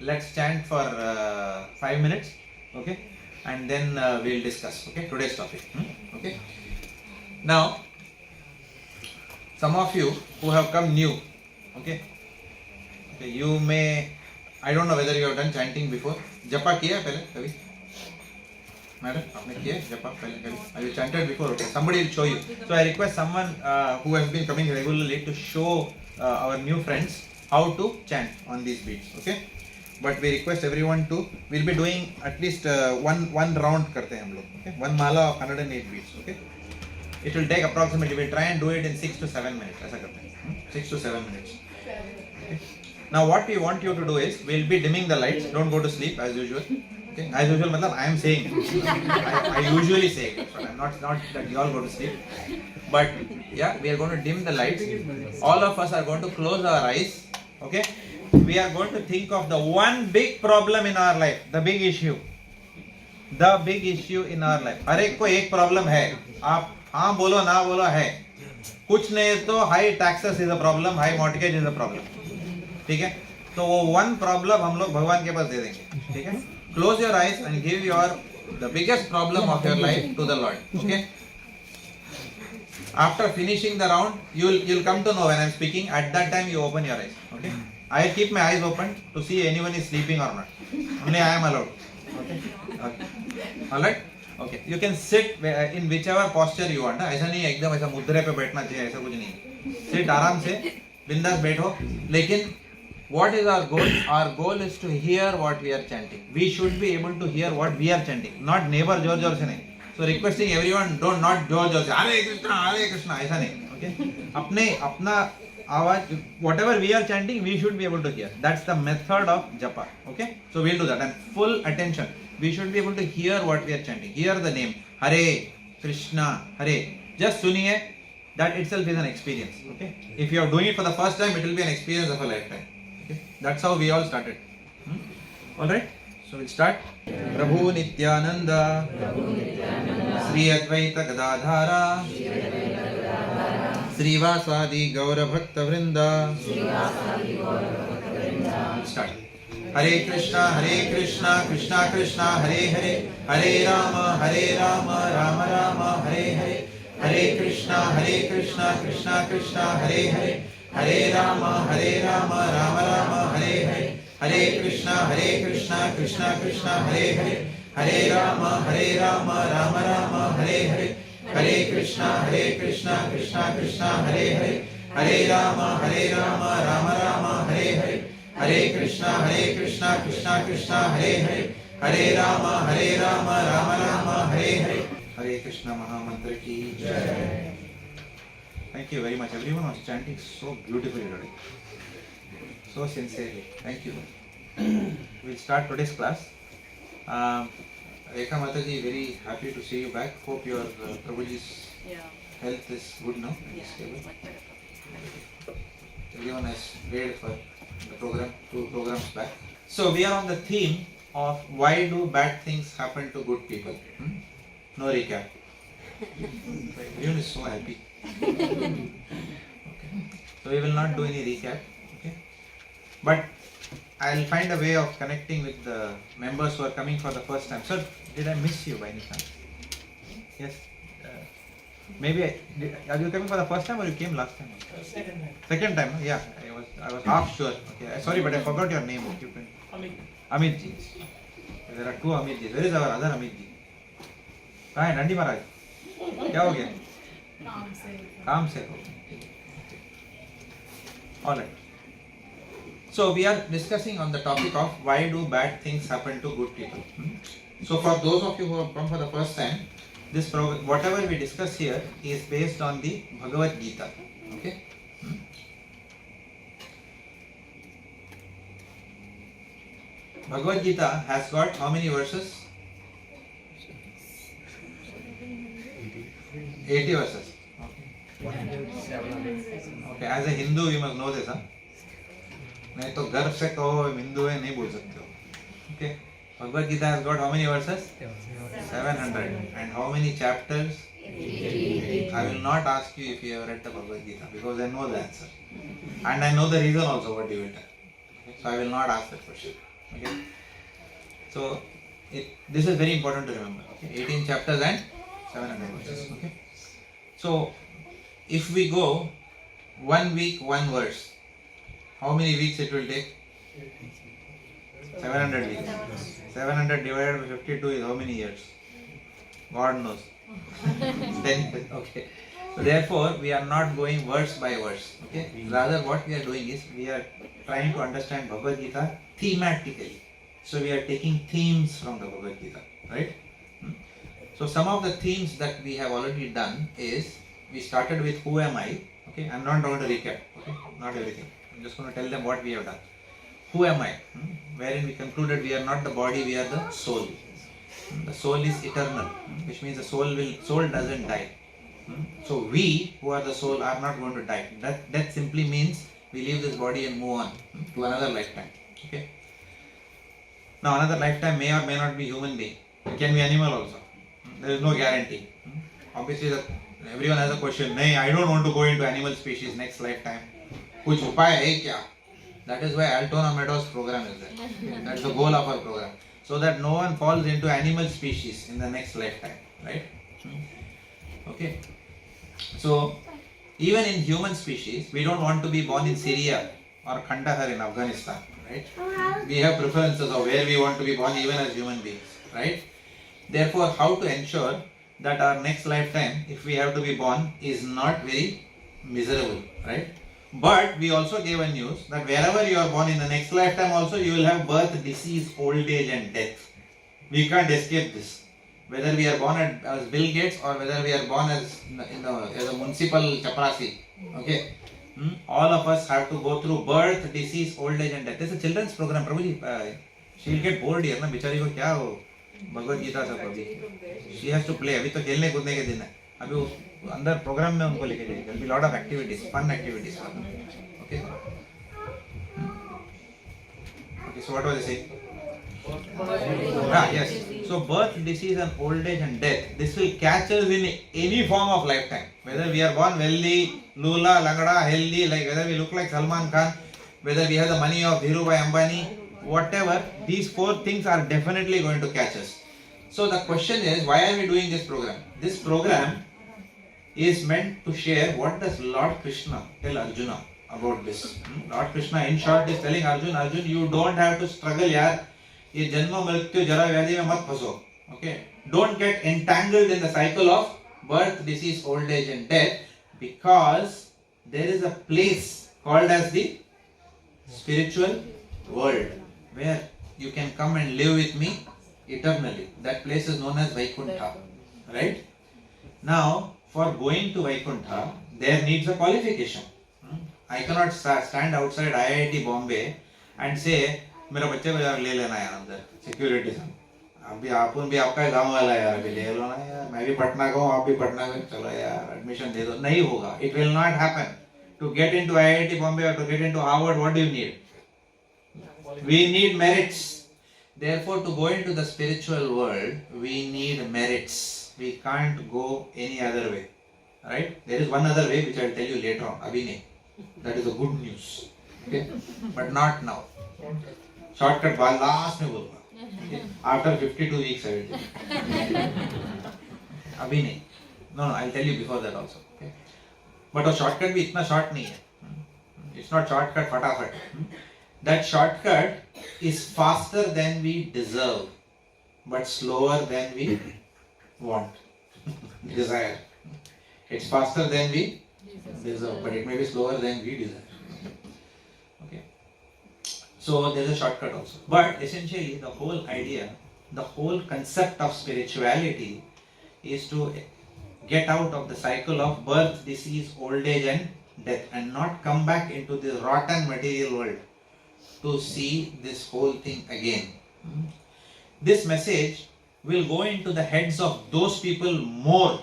let's chant for 5 minutes, okay, and then we'll discuss, okay, today's topic. Okay. Now, some of you who have come new, okay, you may, I don't know whether you have done chanting before. Japa kiya pehle kabhi? Madam, आपने किया जपा पहले कभी? Have you chanted before? Okay, somebody will show you. So I request someone who has been coming regularly to show our new friends how to chant on these beats. Okay, but we request everyone to. We'll be doing at least one round करते हैं हम लोग. Okay, one mala of 108 beats. Okay, it will take approximately. We'll try and do it in 6 to 7 minutes. ऐसा करते हैं. 6 to 7 minutes. Okay. Now what we want you to do is we'll be dimming the lights. Don't go to sleep as usual. Okay. As usual, matlab I am saying. I usually say it, but I'm not that you all go to sleep. But yeah, we are going to dim the lights. All of us are going to close our eyes. Okay. We are going to think of the one big problem in our life, the big issue. The big issue in our life. हर एक को एक problem है. आप हाँ बोलो ना बोलो है. कुछ नहीं तो high taxes is a problem, high mortgage is a problem. ठीक है? तो वो one problem हम लोग भगवान के पास दे देंगे. ठीक है? Close your eyes and give the biggest problem of your life to the Lord. Okay? After finishing the round, you'll come to know when I'm speaking. At that time, you open your eyes. Okay? I keep my eyes open to see anyone is sleeping or not. Only I am allowed. Okay? Okay. All right? Okay. You can sit in whichever posture you want. ऐसा नहीं है एकदम ऐसा मुद्रे पे बैठना चाहिए ऐसा कुछ नहीं. Sit आराम से बिंदास बैठो. लेकिन what is our goal? Our goal is to hear what we are chanting. We should be able to hear what we are chanting, not neighbor जोर जोर से नहीं. So requesting everyone don't not जोर जोर से Hare Krishna ऐसा नहीं. Okay? अपना आवाज whatever we are chanting we should be able to hear. That's the method of japa. Okay? So we'll do that and full attention. We should be able to hear what we are chanting. Hear the name Hare Krishna Hare. Just suniye. That itself is an experience. Okay? If you are doing it for the first time, it will be an experience of a lifetime. Okay? That's how we all started. Alright? So we'll start. Prabhu Nityananda Sri Advaita Gadadhara Sri Vasadi Gaura Bhakta Vrinda. Start. Hare Krishna, Krishna Krishna, Hare Hare, Hare Rama, Rama Rama, Hare Hare, Hare Krishna, Krishna Krishna, Hare Hare, Hare Rama, Rama Rama, Hare Hare, Hare Krishna, Krishna Krishna, Hare Hare, Hare Rama, Rama Rama, Hare Hare, Hare Krishna, Krishna Krishna, Hare Hare, Hare Rama, Rama Rama, Hare Hare, Hare Krishna, Krishna Krishna, Hare Hare, Hare Rama, Rama Rama, Hare Hare. Hare Krishna Mahamantra ki Jai. Thank you very much. Everyone was chanting so beautifully today. So sincerely. Thank you. We'll start today's class. Rekha Mataji, very happy to see you back. Hope your Prabhuji's health is good now and stable. Everyone has prayed for the program, 2 programs back. So we are on the theme of why do bad things happen to good people. No recap. Everyone is so happy. Okay. So we will not do any recap. Okay. But I'll find a way of connecting with the members who are coming for the first time. Sir, did I miss you by any chance? Yes. Maybe are you coming for the first time or you came last time? Second time. Second time, yeah. I was half sure. Okay, sorry, but I forgot your name. Amit ji. There are 2 Amit ji. Where is our other Amit ji? कहाँ है नंदी महाराज? क्या हो गया? काम से हो. All right. So we are discussing on the topic of why do bad things happen to good people. So for those of you who have come for the first time, this program, whatever we discuss here is based on the Bhagavad Gita. Okay. Bhagavad Gita has got how many verses? 80 verses. Okay. As a Hindu, you must know this, huh? नहीं तो गर्व से कहो हिंदू है नहीं बोल सकते हो. Okay. Bhagavad Gita has got how many verses? 700. And how many chapters? 80. I will not ask you if you have read the Bhagavad Gita because I know the answer. And I know the reason also what you will tell. So I will not ask that question. Okay. So this is very important to remember. Okay. 18 chapters and 700 verses. Okay. So if we go 1 week, 1 verse, how many weeks it will take? 700 weeks. 700 divided by 52 is how many years? God knows. 10 years. Okay. So therefore, we are not going verse by verse. Okay. Rather, what we are doing is we are trying to understand Bhagavad Gita thematically. So we are taking themes from the Bhagavad Gita, right? So some of the themes that we have already done is we started with who am I? Okay. I'm not going to recap. Okay. Not everything. I'm just going to tell them what we have done. Who am I? Wherein we concluded we are not the body, we are the soul. The soul is eternal, which means the soul doesn't die. So we who are the soul are not going to die. That simply means we leave this body and move on to another lifetime. Okay. Now another lifetime may or may not be human being. It can be animal also. There is no guarantee. Obviously everyone has a question. Nay, I don't want to go into animal species next lifetime. कुछ उपाय है क्या? That is why Altona Meadows program is there. That's the goal of our program. So that no one falls into animal species in the next lifetime. Right? Okay. So even in human species, we don't want to be born in Syria or Kandahar in Afghanistan. Right? We have preferences of where we want to be born even as human beings. Right? Therefore, how to ensure that our next lifetime, if we have to be born, is not very miserable. Right? But we also gave a news that wherever you are born in the next lifetime also you will have birth, disease, old age and death. We can't escape this. Whether we are born as Bill Gates or whether we are born as a municipal chaprasi. Okay. All of us have to go through birth, disease, old age and death. This is a children's program. Prabhuji, she will get bored here. Na? Bichari ko kya ho? Bhagavad Gita sab abhi. She has to play. Abhi to khelne kudne ke din hai. Abhi अंदर programme में उनको लेके जाइए. There will be lot of activities, fun activities for them. Okay. Okay. So what was I saying? Yes. So birth, disease, and old age and death. This will catch us in any form of lifetime. Whether we are born wealthy, lula, langada, healthy, like whether we look like Salman Khan, whether we have the money of Dhirubhai Ambani, whatever. These 4 things are definitely going to catch us. So the question is, why are we doing this program? This program is meant to share what does Lord Krishna tell Arjuna about this. Lord Krishna in short is telling Arjun, you don't have to struggle yaar. ये जन्म मृत्यु जरा व्याधि में मत फंसो. Okay, don't get entangled in the cycle of birth, disease, old age and death, because there is a place called as the spiritual world where you can come and live with me eternally. That place is known as Vaikuntha. Right? Now, for going to Vaikuntha, there needs a qualification. I cannot stand outside IIT Bombay and say, मेरा बच्चे को यार ले लेना यार अंदर security से. अभी आपन भी आपका गांव वाला यार अभी ले लो ना यार. मैं भी पटना का हूँ, आप भी पटना का, चलो यार एडमिशन दे दो. नहीं होगा. It will not happen. To get into IIT Bombay or to get into Harvard, what do you need? We need merits. Therefore, to go into the spiritual world, we need merits. We can't go any other way. Right? There is one other way which I will tell you later on. Abhi nahi. That is the good news. Okay? But not now. Shortcut last में बोलूँगा. Okay? After 52 weeks I will tell you. अभी नहीं. No, I will tell you before that also. Okay? But a shortcut भी इतना short नहीं है. It's not shortcut फटाफट. That shortcut is faster than we deserve, but slower than we want. Desire. It's faster than we deserve, but it may be slower than we desire. Okay. So there's a shortcut also. But essentially the whole idea, the whole concept of spirituality is to get out of the cycle of birth, disease, old age and death and not come back into this rotten material world to see this whole thing again. This message will go into the heads of those people more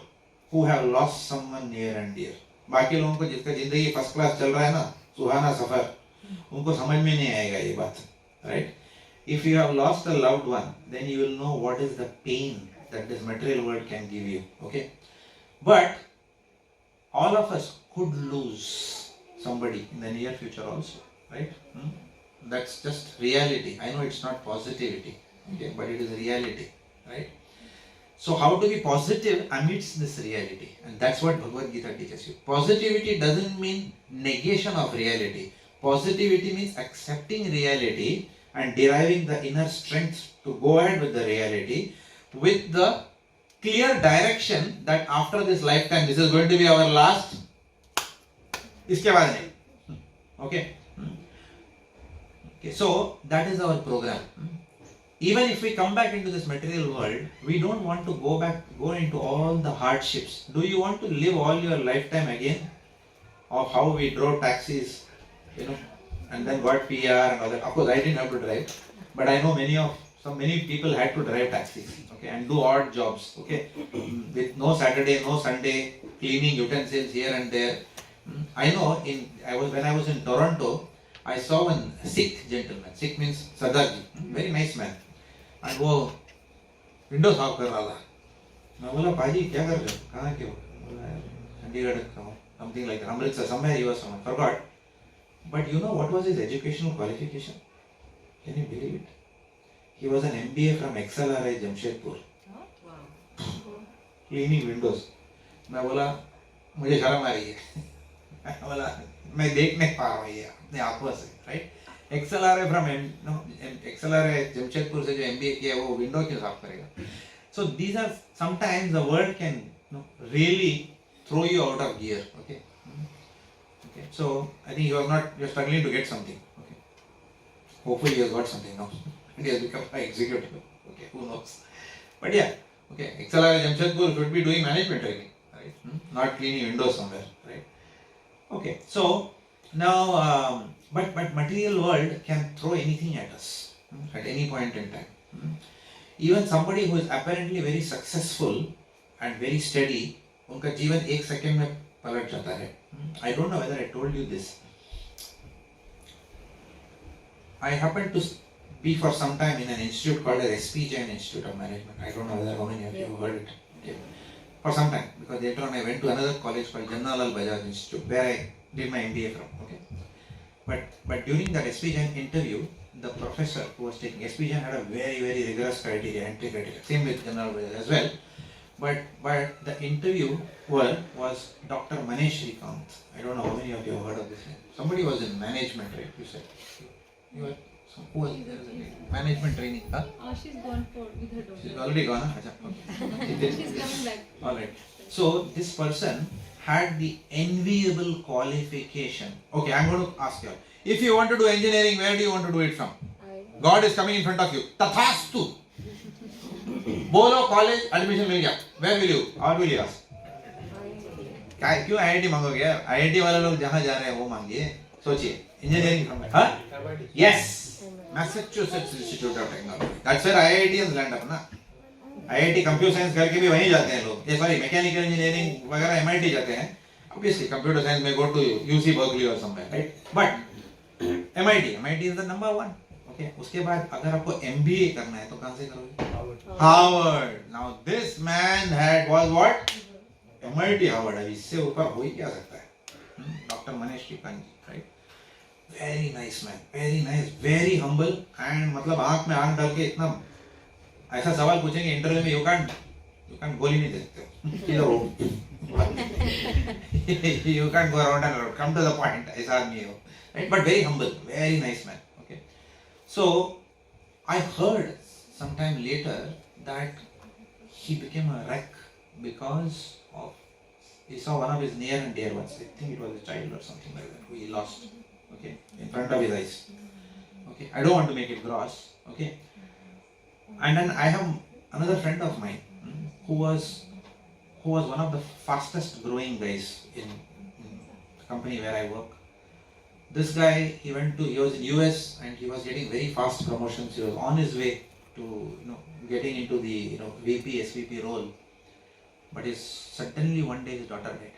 who have lost someone near and dear. बाकी लोगों को जिसका जिंदगी first class चल रहा है ना, सुहाना सफर, उनको समझ में नहीं आएगा ये बात. Right? If you have lost a loved one, then you will know what is the pain that this material world can give you. Okay? But all of us could lose somebody in the near future also. Right? That's just reality. I know it's not positivity, okay, but it is reality, right? So how to be positive amidst this reality? And that's what Bhagavad Gita teaches you. Positivity doesn't mean negation of reality. Positivity means accepting reality and deriving the inner strength to go ahead with the reality with the clear direction that after this lifetime, this is going to be our last. इसके बाद नहीं. Okay. Okay. So that is our program. Even if we come back into this material world, we don't want to go into all the hardships. Do you want to live all your lifetime again of how we drove taxis, and then got PR and all that? Of course, I didn't have to drive, but I know many people had to drive taxis, okay, and do odd jobs, okay, with no Saturday, no Sunday, cleaning utensils here and there. I know when I was in Toronto, I saw one Sikh gentleman. Sikh means Sardarji, very nice man. And वो window साफ कर रहा था. मैं बोला पाजी क्या कर रहे हो? कहाँ के हो? बोला चंडीगढ़ का हूँ. Something like that. Amritsar, somewhere he was from. I forgot. But you know what was his educational qualification? Can you believe it? He was an MBA from XLRI Jamshedpur. Cleaning windows. मैं बोला मुझे शर्म आ रही है. मैं बोला मैं देख नहीं पा रहा हूँ ये अपने आंखों से, right? XLRI from XLRI Jamshedpur से जो MBA किया है वो विंडो क्यों साफ करेगा? So these are sometimes the word can really throw you out of gear. Okay. Okay. So I think you're struggling to get something. Okay. Hopefully you have got something now. And he has become an executive. Okay. Who knows? But yeah. Okay. XLRI Jamshedpur should be doing management training, right? Not cleaning windows somewhere, right? Okay. So now. But material world can throw anything at us at any point in time. Even somebody who is apparently very successful and very steady, उनका जीवन एक second में पलट जाता है. I don't know whether I told you this. I happened to be for some time in an institute called the SP Jain Institute of Management. I don't know whether how many of you have heard it. Okay. For some time, because later on I went to another college called Jagannath Bajaj Institute where I did my MBA from. Okay. But during that SP Jain interview, the professor who was taking SP Jain had a very, very rigorous criteria, entry criteria. Same with General Bajaj as well. But the interviewer was Dr. Manesh Shrikant. I don't know how many of you have heard of this name. Somebody was in management, right? You said. You were. So who was there? Management training, huh? She's gone with her daughter. She's already gone, huh? Okay. She's coming back. Alright. So this person had the enviable qualification. Okay, I'm going to ask you all. If you want to do engineering, where do you want to do it from? God is coming in front of you. Tathastu. बोलो college admission मिल गया. Where will you? Or will you ask? क्यों IIT मांगोगे यार? IIT वाले लोग जहाँ जा रहे हैं वो मांगिए. सोचिए. Engineering from where? Huh? Yes. Massachusetts Institute of Technology. That's where IITians land up ना. IIT computer science करके भी वहीं जाते हैं लोग. Sorry, mechanical engineering वगैरह MIT जाते हैं. Obviously, computer science may go to UC Berkeley or somewhere, right? But MIT is the number one. Okay. उसके बाद अगर आपको MBA करना है तो कहाँ से करोगे? Harvard. Now this man was what? MIT Harvard. अब इससे ऊपर हो ही क्या सकता है? Dr. Manesh Shrikant, right? Very nice man. Very nice. Very humble. And मतलब आँख में आँख डाल के इतना ऐसा सवाल पूछेंगे इंटरव्यू में you can't गोली नहीं दे सकते हो. You can't go around and around. Come to the point. ऐसा आदमी हो. Right? But very humble. Very nice man. Okay. So I heard sometime later that he became a wreck because of he saw one of his near and dear ones. I think it was a child or something like that who he lost. Okay, in front of his eyes. Okay, I don't want to make it gross. Okay, and then I have another friend of mine who was one of the fastest growing guys in the company where I work. This guy, he was in US and he was getting very fast promotions. He was on his way to getting into the VP, SVP role. But suddenly one day his daughter died.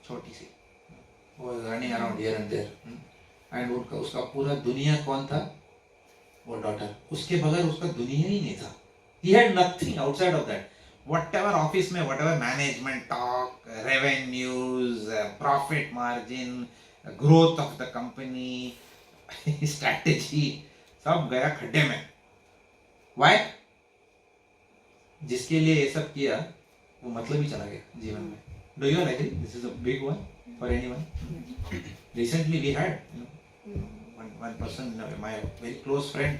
Choti si. He was running around here and there. And उसका पूरा दुनिया कौन था? वो daughter. उसके बगैर उसका दुनिया ही नहीं था. He had nothing outside of that. Whatever office में, whatever management talk, revenues, profit margin, growth of the company, strategy सब गया खड्डे में. Why? जिसके लिए ये सब किया वो मतलब ही चला गया जीवन में. Do you all agree? This is a big one for anyone. Recently we had, one person, my very close friend,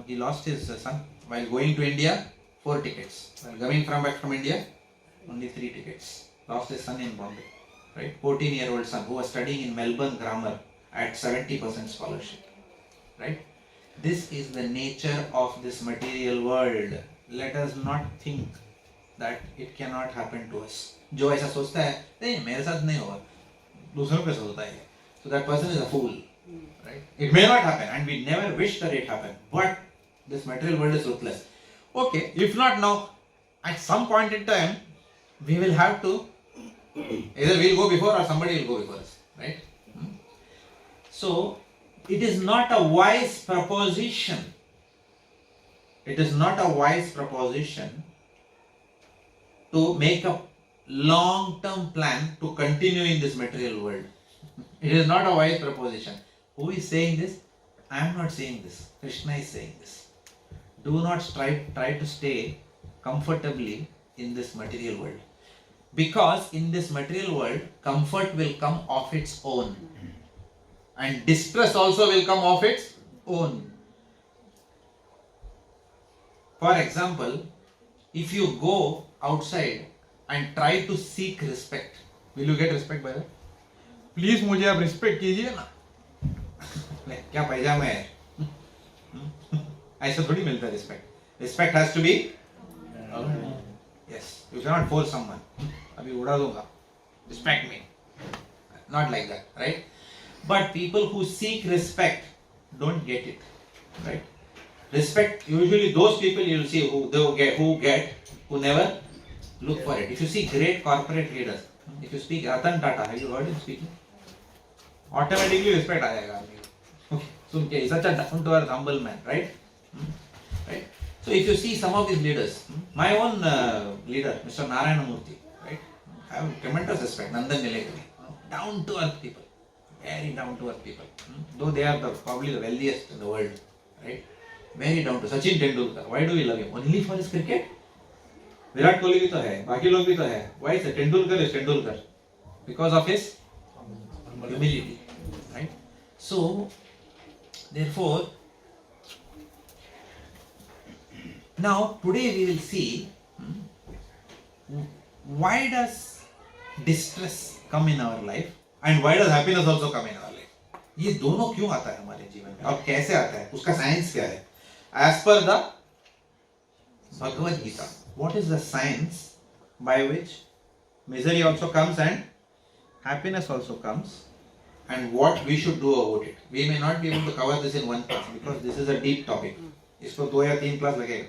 he lost his son while going to India. 4 tickets. While coming back from India, only 3 tickets. Lost his son in Bombay. Right? 14-year-old son who was studying in Melbourne grammar at 70% scholarship. Right? This is the nature of this material world. Let us not think that it cannot happen to us. जो ऐसा सोचता है नहीं मेरे साथ नहीं होगा दूसरों के साथ होता है, so that person is a fool. Right? It may not happen and we never wish that it happen, but this material world is ruthless. Okay, if not now, at some point in time we will have to, either we'll go before or somebody will go before us, right? So it is not a wise proposition. It is not a wise proposition to make a long-term plan to continue in this material world. It is not a wise proposition. Who is saying this? I am not saying this. Krishna is saying this. Do not try to stay comfortably in this material world. Because in this material world, comfort will come of its own. And distress also will come of its own. For example, if you go outside and try to seek respect, will you get respect by that? Please मुझे आप respect कीजिए ना. क्या पैजामा है? ऐसा थोड़ी मिलता है respect. Respect has to be. Yes, you cannot force someone. अभी उड़ा दूंगा. Respect me. Not like that, right? But people who seek respect don't get it, right? Respect, usually those people you will see who never look for it. If you see great corporate leaders, if you speak Ratan Tata, have you heard him speaking? Automatically respect आएगा. Okay, सुन के, he's such a down to earth humble man, right? Right? So if you see some of these leaders, my own leader, Mr. Narayana Murthy, right? I have tremendous respect, Nandan Nilekani, down to earth people, very down to earth people. Though they are probably the wealthiest in the world, right? Very down to Sachin Tendulkar. Why do we love him? Only for his cricket? Virat Kohli भी तो है, बाकी लोग भी तो है. Why is it? Tendulkar is Tendulkar because of his humility, right? So, therefore, now today we will see why does distress come in our life and why does happiness also come in our life. ये दोनों क्यों आता है हमारे जीवन में और कैसे आता है, उसका साइंस क्या है? As per the Bhagavad Gita, what is the science by which misery also comes and happiness also comes, and what we should do about it? We may not be able to cover this in one class because this is a deep topic. इसको 2 या 3 class लगेगा.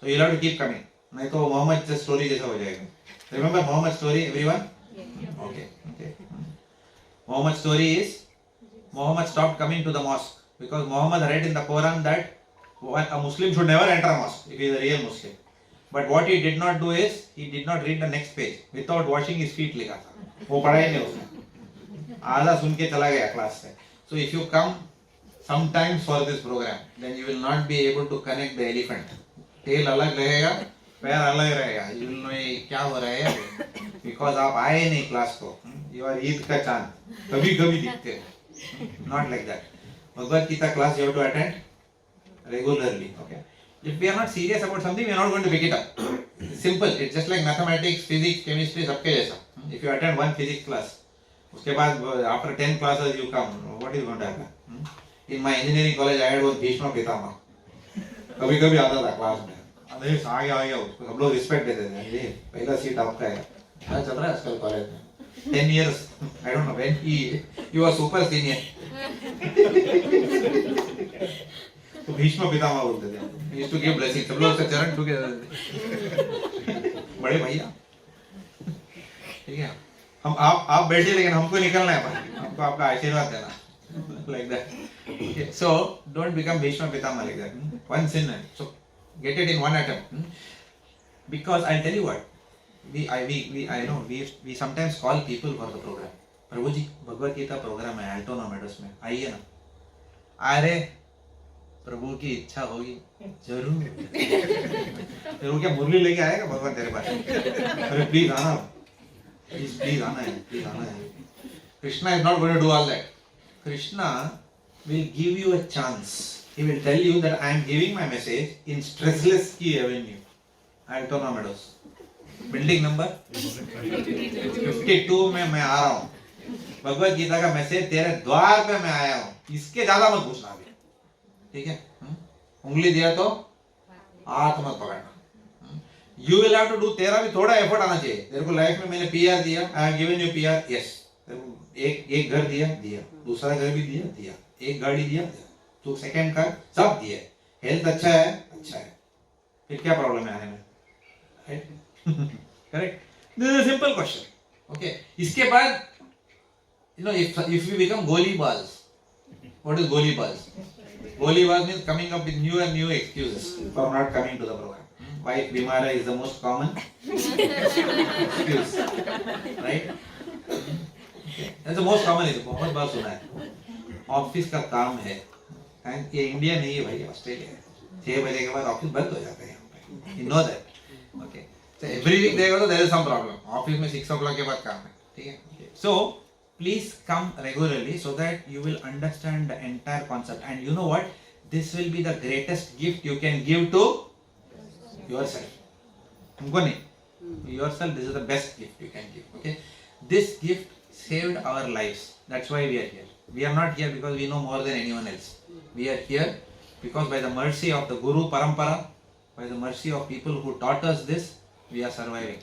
So you'll have to keep coming. नहीं तो Mohammad story जैसा हो जाएगा. Remember Muhammad story, everyone? Okay. Muhammad's story is Muhammad stopped coming to the mosque because Muhammad read in the Quran that a Muslim should never enter a mosque if he is a real Muslim. But what he did not do is he did not read the next page without washing his feet. लिखा था वो पढ़ा ही नहीं उसने आधा सुन के चला गया क्लास से. So if you come sometimes for this program, then you will not be able to connect the elephant. Tail अलग रहेगा, पैर अलग रहेगा. You will know क्या हो रहा है because आप आए नहीं क्लास को. You are ईद का चांद, कभी कभी दिखते हैं. Not like that. Bhagavad Gita class you have to attend regularly. Okay. If we are not serious about something, we are not going to pick it up. Simple. It's just like mathematics, physics, chemistry, सबके जैसा. If you attend one physics class, उसके बाद after 10 classes you come, what is going to happen? In my engineering college, I had one Bhishma Pitama. कभी कभी आता था class में. अरे आ गया उसको सब लोग रिस्पेक्ट देते थे. ये पहला सीट आपका है. क्या चल रहा है आजकल कॉलेज में? 10 years, I don't know when he was super senior. तो भीष्म पितामह बोलते थे. He used to give blessing. सब लोग से चरण छू के बड़े भैया. ठीक है. हम आप बैठिए लेकिन हमको निकलना है भाई. हमको आपका आशीर्वाद देना. Like that. Okay. So don't become Bhishma Pitama like that. One sin. So get it in one attempt. Because I'll tell you what. We sometimes call people for the program. Prabhu ji Bhagavad Gita program है Altona Meadows में, आइए ना. अरे प्रभु की इच्छा होगी जरूर। फिर वो क्या मुरली लेके आएगा भगवान तेरे पास? अरे प्लीज आना, प्लीज आना है, प्लीज आना है। Krishna is not going to do all that. Krishna will give you a chance. He will tell you that I am giving my message in Stressless Key Avenue, Altona Meadows. Building number 52 में मैं आ रहा हूँ। भगवत गीता का message तेरे द्वार पे मैं आया हूँ, इसके ज्यादा मत पूछना अभी, ठीक है? उंगली दिया तो हाथ मत पकड़ना। You will have to do, तेरा भी थोड़ा एफर्ट आना चाहिए। तेरे को लाइफ में मैंने पीआर दिया, I have given you PR, yes. एक घर दिया, दूसरा घर भी दिया, एक गाड़ी दिया, तो सेकंड कार सब दिया। हेल्थ अच्छा है, फिर क्या प्रॉब्लम है आने में? Correct? This is a simple question. Okay, इसके बाद you know, if we become goalieballs, what is goalieballs? Goalieballs means coming up with new and new excuses for not coming to the program. Wife bimara is the most common excuse, right? That's the most common is, बहुत बार सुना है। Office का काम है, ये India नहीं है भाई, ऑस्ट्रेलिया है। 6 बजे के बाद ऑफिस बंद हो जाता है यहाँ पे, you know that, okay? So every week देखो तो there is some problem, office में 6 o'clock के बाद काम है, ठीक है? So please come regularly so that you will understand the entire concept, and you know what, this will be the greatest gift you can give to yourself. तुमको नहीं, yourself, this is the best gift you can give. Okay, this gift saved our lives, that's why we are here. We are not here because we know more than anyone else. We are here because by the mercy of the Guru Parampara, by the mercy of people who taught us this, we are surviving.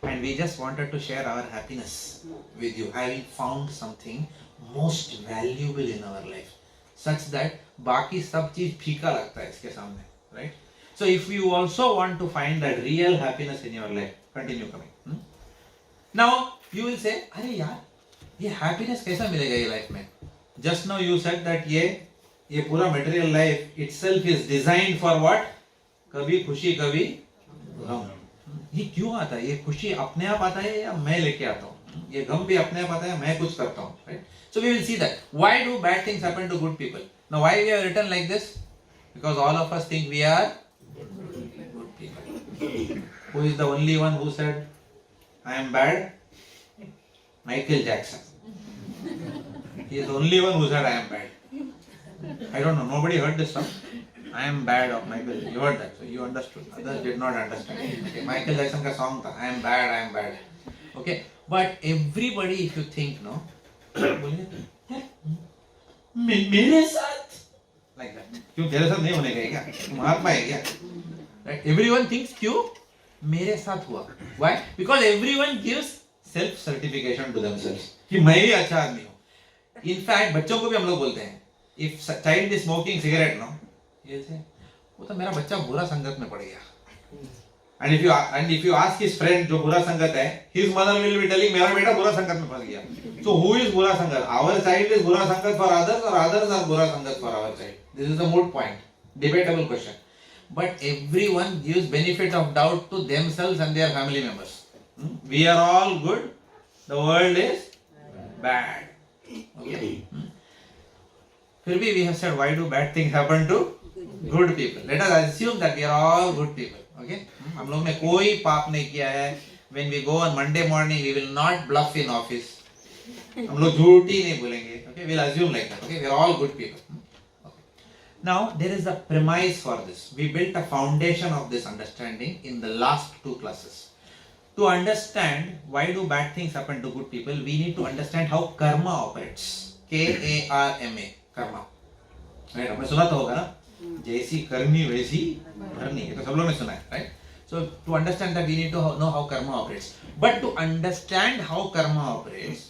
And we just wanted to share our happiness with you, having found something most valuable in our life, such that बाकी सब चीज फीका लगता है इसके सामने, right? So if you also want to find that real happiness in your life, continue coming. Now you will say, अरे यार, ये happiness कैसा मिलेगा ये life में? Just now you said that ये पूरा material life itself is designed for what? कभी खुशी कभी गम। ये क्यों आता है? ये खुशी अपने आप आता है या मैं लेके आता हूँ? ये गम भी अपने आप आता है, मैं कुछ करता हूँ, right? So we will see that. Why do bad things happen to good people? Now why we have written like this? Because all of us think we are good people. Who is the only one who said, I am bad? Michael Jackson. He is the only one who said I am bad. I don't know, nobody heard this song. I am bad of Michael. You heard that, so you understood. Others did not understand. Okay, Michael Jackson का song था, I am bad. Okay, but everybody, if you think, no, मेरे साथ like that. क्यों तेरे साथ नहीं होने का क्या? महात्मा है क्या? Right? Everyone thinks क्यों मेरे साथ हुआ? Why? Because everyone gives self certification to themselves कि मैं भी अच्छा आदमी हूँ. In fact, बच्चों को भी हम लोग बोलते हैं, if child is smoking cigarette, no, ये से वो तो मेरा बच्चा बुरा संगत में पड़ गया. And if you ask his friend जो बुरा संगत है, his mother will be telling मेरा बेटा बुरा संगत में फंस गया. So who is बुरा संगत? Our child is बुरा संगत for others or others are बुरा संगत for our child? This is a moot point, debatable question. But everyone gives benefit of doubt to themselves and their family members. We are all good, the world is bad. Okay. फिर भी we have said, why do bad things happen to good people? Let us assume that we are all good people. Okay? हम लोग ने कोई पाप नहीं किया है. When we go on Monday morning, we will not bluff in office. हम लोग झूठ ही नहीं बोलेंगे. Okay? We'll assume like that. Okay? We are all good people. Okay. Now there is a premise for this. We built a foundation of this understanding in the last 2 classes. To understand why do bad things happen to good people, we need to understand how karma operates. K-A-R-M-A. Karma, right? आपने सुना तो होगा ना, जैसी करनी वैसी भरनी, ये तो सब लोग ने सुना है, right? So to understand that we need to know how karma operates. But to understand how karma operates,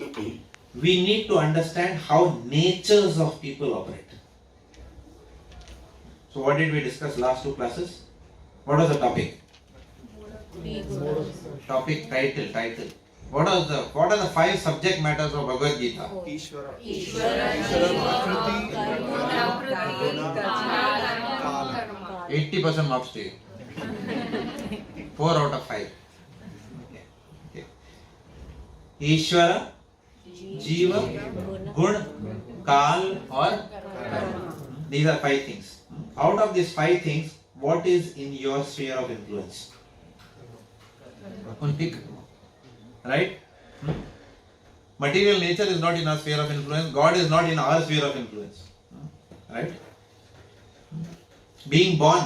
we need to understand how natures of people operate. So what did we discuss last 2 classes? What was the topic? Topic title. What are the 5 subject matters of Bhagavad Gita? Ishvara, Prakriti, Kala. 80% marks to you. 4 out of 5. Okay. ईश्वर, जीव, गुण, काल और कर्म. These are 5 things. Out of these 5 things, what is in your sphere of influence? Only karma. Right? Material nature is not in our sphere of influence. God is not in our sphere of influence. Right? Being born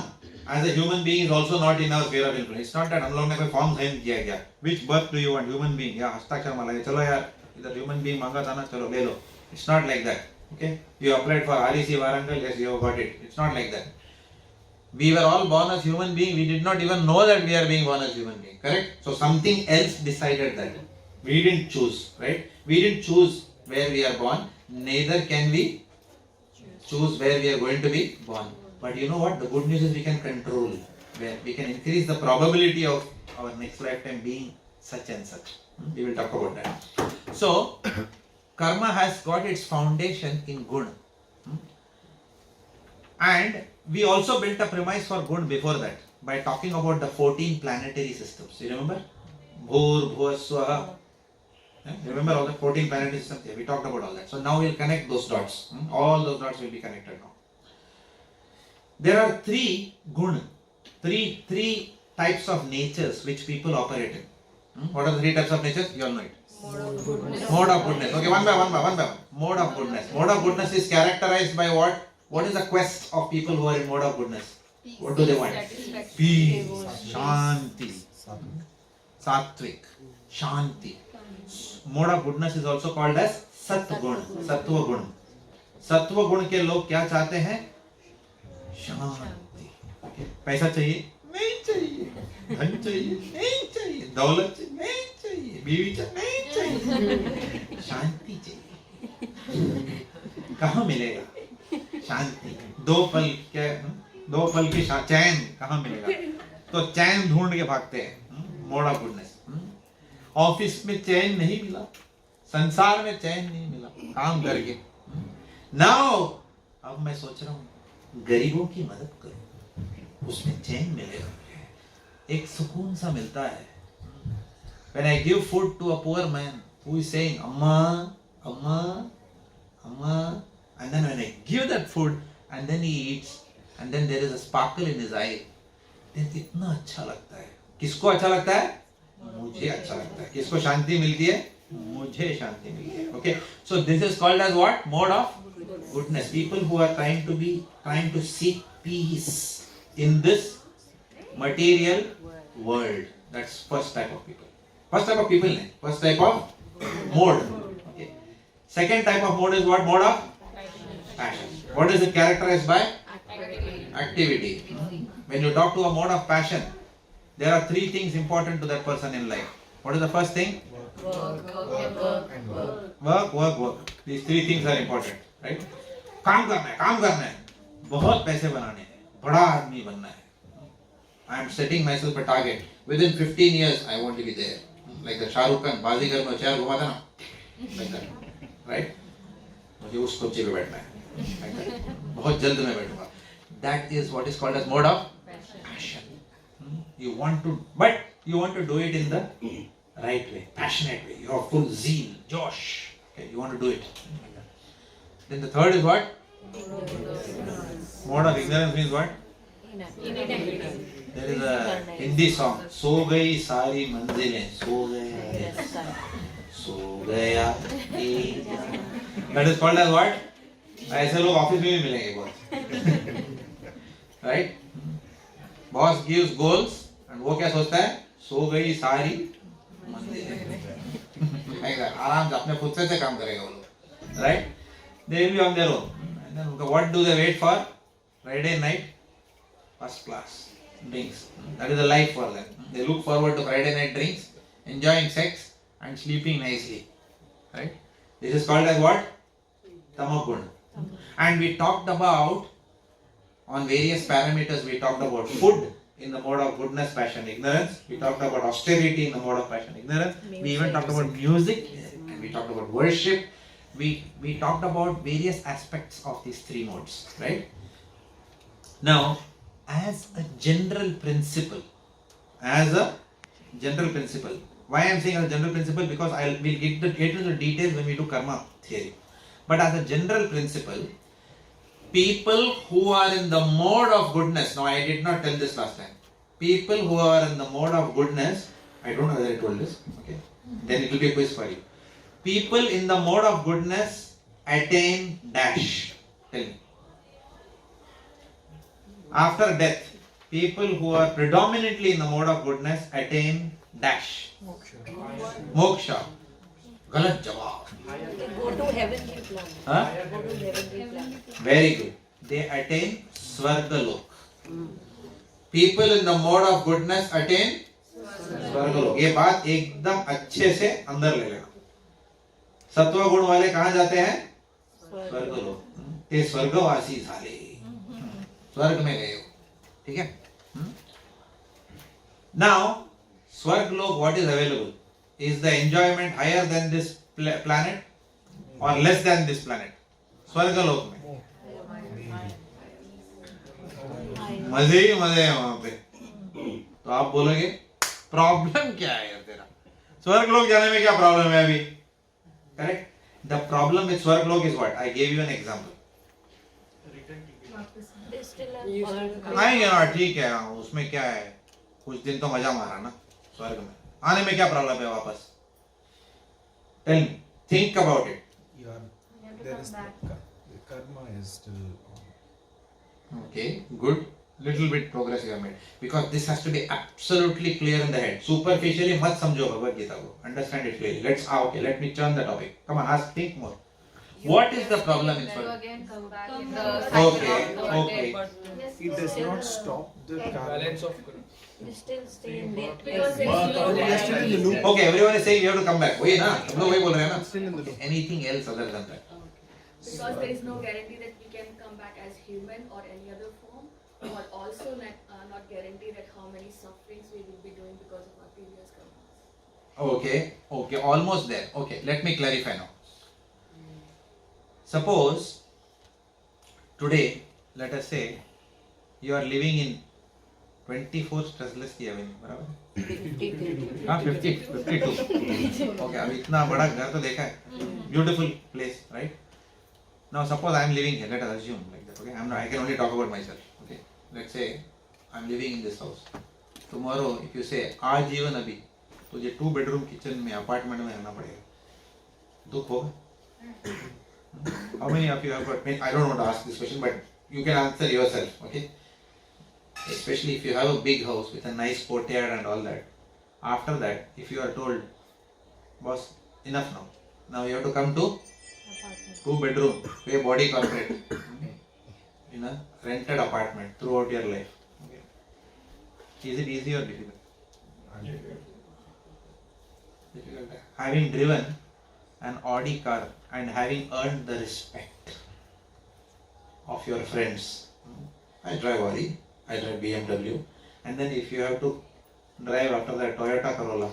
as a human being is also not in our sphere of influence. It's not that हम लोग ने कोई form sign किया क्या? Which birth do you want? Human being? या हस्ताक्षर माला है? चलो यार इधर human being मांगा था ना चलो ले लो. It's not like that. Okay? You applied for REC Warangal, yes you have got it. It's not like that. We were all born as human beings. We did not even know that we are being born as human beings. Correct? So something else decided that. We didn't choose. Right? We didn't choose where we are born. Neither can we choose where we are going to be born. But you know what? The good news is we can control. Where we can increase the probability of our next lifetime being such and such. We will talk about that. So, karma has got its foundation in guna. And we also built a premise for guna before that by talking about the 14 planetary systems. You remember? Bhur, Bhuva, Swaha. Remember all the 14 planetary systems? Yeah, we talked about all that. So now we'll connect those dots. All those dots will be connected now. There are 3 guna, three types of natures which people operate in. What are the 3 types of natures? You all know it. Mode of goodness. Okay, one by one. Mode of goodness. Mode of goodness is characterized by what? What is the quest of people who are in mode of goodness? What do they want? Peace, Shanti, Sattvic, Shanti. Mode of goodness is also called as Satguna, Sattva Guna. Sattva Guna के लोग क्या चाहते हैं? शांति. पैसा चाहिए? नहीं चाहिए. धन चाहिए? नहीं चाहिए. दौलत चाहिए? नहीं चाहिए. बीवी चाहिए? नहीं चाहिए. शांति चाहिए. कहाँ मिलेगा? शांति. 2 पल की चैन कहाँ मिलेगा? तो चैन ढूंढ के भागते हैं. Mode of goodness. ऑफिस में चैन नहीं मिला, संसार में चैन नहीं मिला काम करके. नाउ अब मैं सोच रहा हूँ गरीबों की मदद करूं, उसमें चैन मिलेगा, एक सुकून सा मिलता है. When I give food to a poor man who is saying amma, amma, amma, and then when I give that food and then he eats and then there is a sparkle in his eye, then कितना अच्छा लगता है. किसको अच्छा लगता है? मुझे अच्छा लगता है. किसको शांति मिलती है? मुझे शांति मिलती है. Okay, so this is called as what? Mode of goodness. People who are trying to seek peace in this material world. That's first type of people. First type of people, first type of mode. Okay. Second type of mode is what? Mode of passion. What is it characterized by? Activity. When you talk to a mode of passion, there are 3 things important to that person in life. What is the first thing? Work. These 3 things are important, right? काम करना है, बहुत पैसे बनाने हैं, बड़ा आदमी बनना है. I am setting myself a target. Within 15 years, I want to be there. Like the Shah Rukh Khan, बाजीगर में चेयर घुमाता ना, like that, right? मुझे उस कुर्सी पे बैठना है, like that. बहुत जल्द मैं बैठूंगा. That is what is called as mode of passion. You want to do it in the right way, passionate way. You have full zeal, josh. Okay, you want to do it. Then the third is what? Mode of ignorance means what? There is a Hindi song. सो गई सारी मंजिलें, सो गया. That is called as what? ऐसे लोग office में भी मिलेंगे बहुत. Right? Boss gives goals and वो क्या सोचता है? सो गई सारी मंजिलें. आराम से अपने खुद से काम करेगा वो लोग. Right? They will be on their own. And then what do they wait for? Friday night, first class drinks. That is the life for them. They look forward to Friday night drinks, enjoying sex and sleeping nicely. Right? This is called as what? Tamoguna. And we talked about, on various parameters, we talked about food in the mode of goodness, passion, ignorance. We talked about austerity in the mode of passion, ignorance. We even talked about music and we talked about worship. We talked about various aspects of these 3 modes, right? Now, as a general principle, why I am saying as a general principle? Because we'll get into the details when we do karma theory. But as a general principle, people who are in the mode of goodness. Now, I did not tell this last time. People who are in the mode of goodness, I don't know whether I told this, okay? Then it will be a quiz for you. People in the mode of goodness attain dash. Tell me. After death, people who are predominantly in the mode of goodness attain dash. Moksha. Galat jawab. They go to heavenly plan. Huh? Go to heavenly plan. Very good. They attain Swargalok. People in the mode of goodness attain Swargalok. ये बात एकदम अच्छे से अंदर ले लेना. सत्व गुण वाले कहाँ जाते हैं? स्वर्गलोक. ते स्वर्गवासी झाले. स्वर्ग में गए हो. ठीक है? Now, Swargalok, what is available? Is the enjoyment higher than this planet or less than this planet? Swargalok में मजे ही मजे हैं वहां पे. तो आप बोलोगे प्रॉब्लम क्या है यार तेरा? स्वर्गलोक जाने में क्या प्रॉब्लम है अभी? करेक्ट. द प्रॉब्लम विद स्वर्गलोक is what? I gave you an example. They still have आएंगे ना, ठीक है, उसमें क्या है, कुछ दिन तो मजा मारा ना स्वर्ग में. आने में क्या प्रॉब्लम है वापस? Tell me, think about it. There is the karma is still on. Okay, good. Little bit progress you have made, because this has to be absolutely clear in the head. Superficially मत समझो भगवद गीता को. Understand it clearly. Okay, let me turn the topic. Come on, ask, think more. What is the problem in Swarga? Again come back in the cycle Okay, of the okay. dead birth. It does not stop the Balance karma. of They still stay in their Because place. They are still in the loop. Okay, everyone is saying you have to come back. वही ना, सब लोग वही बोल रहे हैं ना. Still in the loop. Anything else other than that? Because there is no guarantee that we can come back as human or any other form, or also not guarantee that how many sufferings we will be doing because of our previous karmas. Okay, almost there. Okay, let me clarify now. Suppose today, let us say, you are living in 24 stressless की avenue, बराबर? 52. हाँ, 52. Okay, अब इतना बड़ा घर तो देखा है. Beautiful place, right? Now suppose I am living here. Let us assume like that. Okay, I can only talk about myself. Okay, let's say I am living in this house. Tomorrow, if you say आज जीवन अभी, तुझे 2 bedroom kitchen में apartment में रहना पड़ेगा. दुख होगा? How many of you have got? I don't want to ask this question, but you can answer yourself. Okay. Especially if you have a big house with a nice courtyard and all that. After that, if you are told, boss, enough now. Now you have to come to 2 bedroom, pay body corporate, in a rented apartment throughout your life. Okay. Is it easy or difficult? Difficult. Having driven an Audi car and having earned the respect of your friends. I drive Audi, I drive BMW, and then if you have to drive after that Toyota Corolla,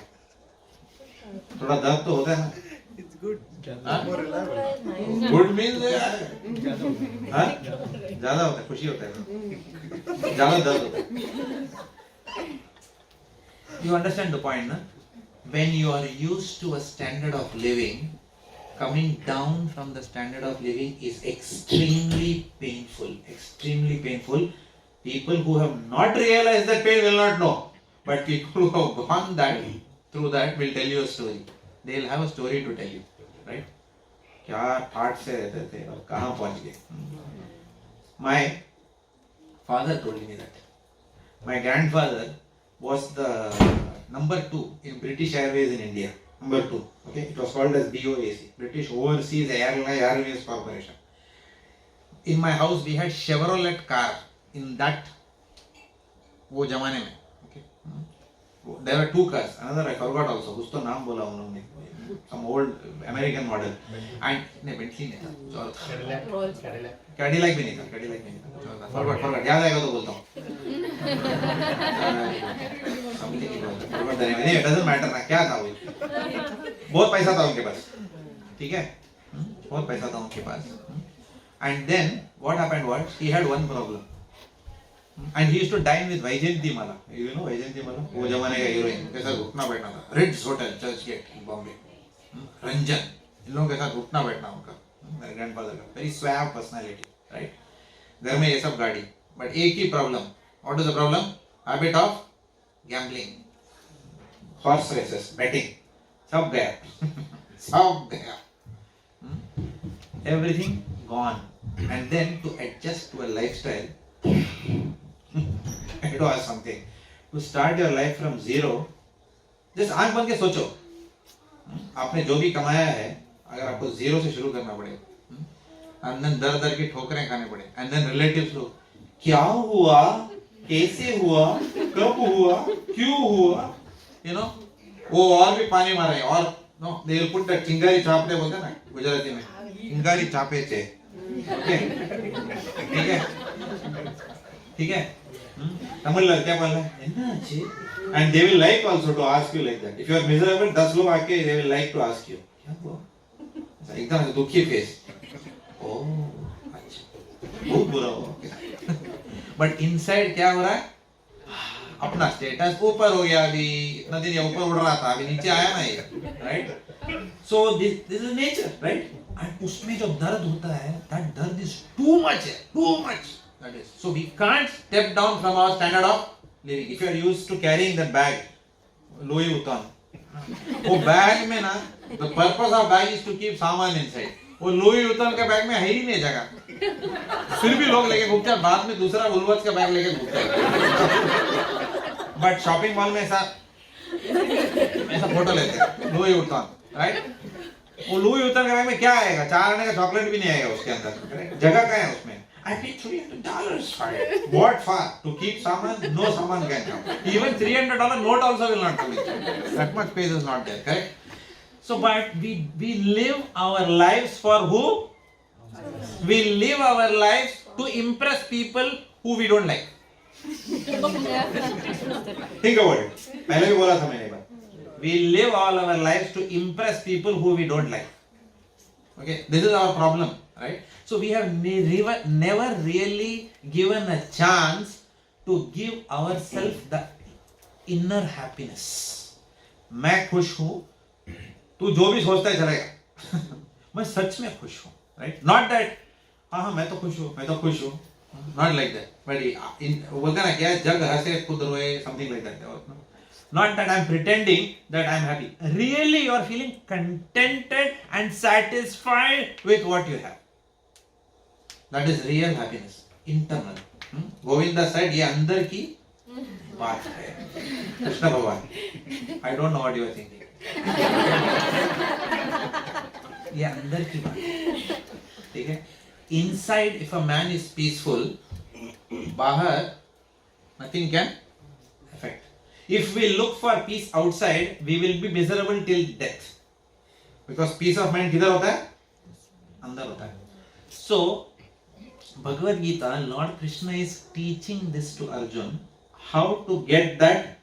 थोड़ा दर्द तो होता है ना. It's good. हाँ? More reliable. Good means हाँ? ज़्यादा होता है, खुशी होता है, ज़्यादा दर्द होता है. You understand the point, na? When you are used to a standard of living, coming down from the standard of living is extremely painful. Extremely painful. People who have not realized that pain will not know. But people who have gone through that will tell you a story. They will have a story to tell you. Right? क्या ठाट से रहते थे और कहाँ पहुँच गए. My father told me that. My grandfather was the number 2 in British Airways in India. Number 2. Okay, it was called as BOAC, British Overseas Airways Corporation. In my house, we had Chevrolet car in that वो जमाने में. Okay, there were 2 cars. Another I forgot also. कुछ तो नाम बोला उन्होंने. Some old American model. And नहीं Bentley नहीं था. Cadillac भी नहीं था. Forgot. याद आएगा तो बोलता हूँ. नहीं, it doesn't matter ना, क्या था वो? बहुत पैसा था उनके पास. ठीक है? बहुत पैसा था उनके पास. And then what happened was he had one problem. And he used to dine with Vaijayanti Mala. You know Vaijayanti Mala? वो जमाने का हीरोइन. कैसा उठना बैठना था. Ritz Hotel, Church Gate, Bombay. Ranjan. इन लोगों के साथ उठना बैठना उनका. My grandfather का. Very suave personality, right? घर में ये सब गाड़ी, but एक ही problem. What is the problem? Habit of gambling, horse races, betting, सब गया, सब गया. Everything gone. And then to adjust to a lifestyle, I do ask something. To start your life from zero, just आंख बंद के सोचो, आपने जो भी कमाया है, अगर आपको जीरो से शुरू करना पड़े, and then दर दर की ठोकरें खाने पड़े, and then relatives लोग, क्या हुआ, कैसे हुआ, कब हुआ, क्यों हुआ, you know, वो और भी पानी मार रहे हैं, और no, they will put that चिंगारी चापड़े बोलते हैं ना गुजराती में, चिंगारी चापे चे, ठीक है, ठीक है, तमिल क्या बोलना है, इतना अच्छे, and they will like also to ask you like that. If you are miserable, 10 लोग आके they will like to ask you, क्या हुआ, एकदम से दुखी face, oh, अच्छा, बहुत बुरा हुआ, but inside क्या हो रहा है, अपना स्टेटस ऊपर हो गया, अभी इतना दिन ये ऊपर उड़ रहा था, अभी नीचे आया ना ये, right? So this is nature, right? And उसमें जो दर्द होता है, that दर्द is too much है, too much. That is, so we can't step down from our standard of living. If you are used to carrying that bag, Louis Vuitton, वो bag में ना, the purpose of bag is to keep सामान inside. वो Louis Vuitton के bag में है ही नहीं जगह, फिर भी लोग लेके घूमते हैं, बाद में दूसरा वुलवर्थ का बैग लेके घूमते हैं. बट शॉपिंग मॉल में ऐसा फोटो लेते हैं लुई वुइटन, राइट? वो लुई वुइटन के बैग में क्या आएगा, 4 आने का चॉकलेट भी नहीं आएगा उसके अंदर, जगह क्या है उसमें? I paid $300 for it. What for? To keep someone? No someone can come. Even $300 note also will not come in. That much space is not there, correct? So, but we live our lives for who? We live our lives to impress people who we don't like. Think about it. पहले भी बोला था मैंने एक बार. We live all our lives to impress people who we don't like. Okay, this is our problem, right? So we have never really given a chance to give ourselves the inner happiness. मैं खुश हूँ, तू जो भी सोचता है चलेगा, मैं सच में खुश हूँ, right? Not that हाँ मैं तो खुश हूँ, not like that. But बोलते ना क्या जग हंसे खुद रोए, something like that. Not that I'm pretending that I'm happy. Really, you are feeling contented and satisfied with what you have. That is real happiness, internal. Govinda said, ये अंदर की बात है. कृष्ण भगवान. I don't know what you are thinking. ये अंदर की बात है. ठीक है? Inside, if a man is peaceful, बाहर nothing can affect. If we look for peace outside, we will be miserable till death. Because peace of mind किधर होता है? अंदर होता है. So, Bhagavad Gita, Lord Krishna is teaching this to Arjun, how to get that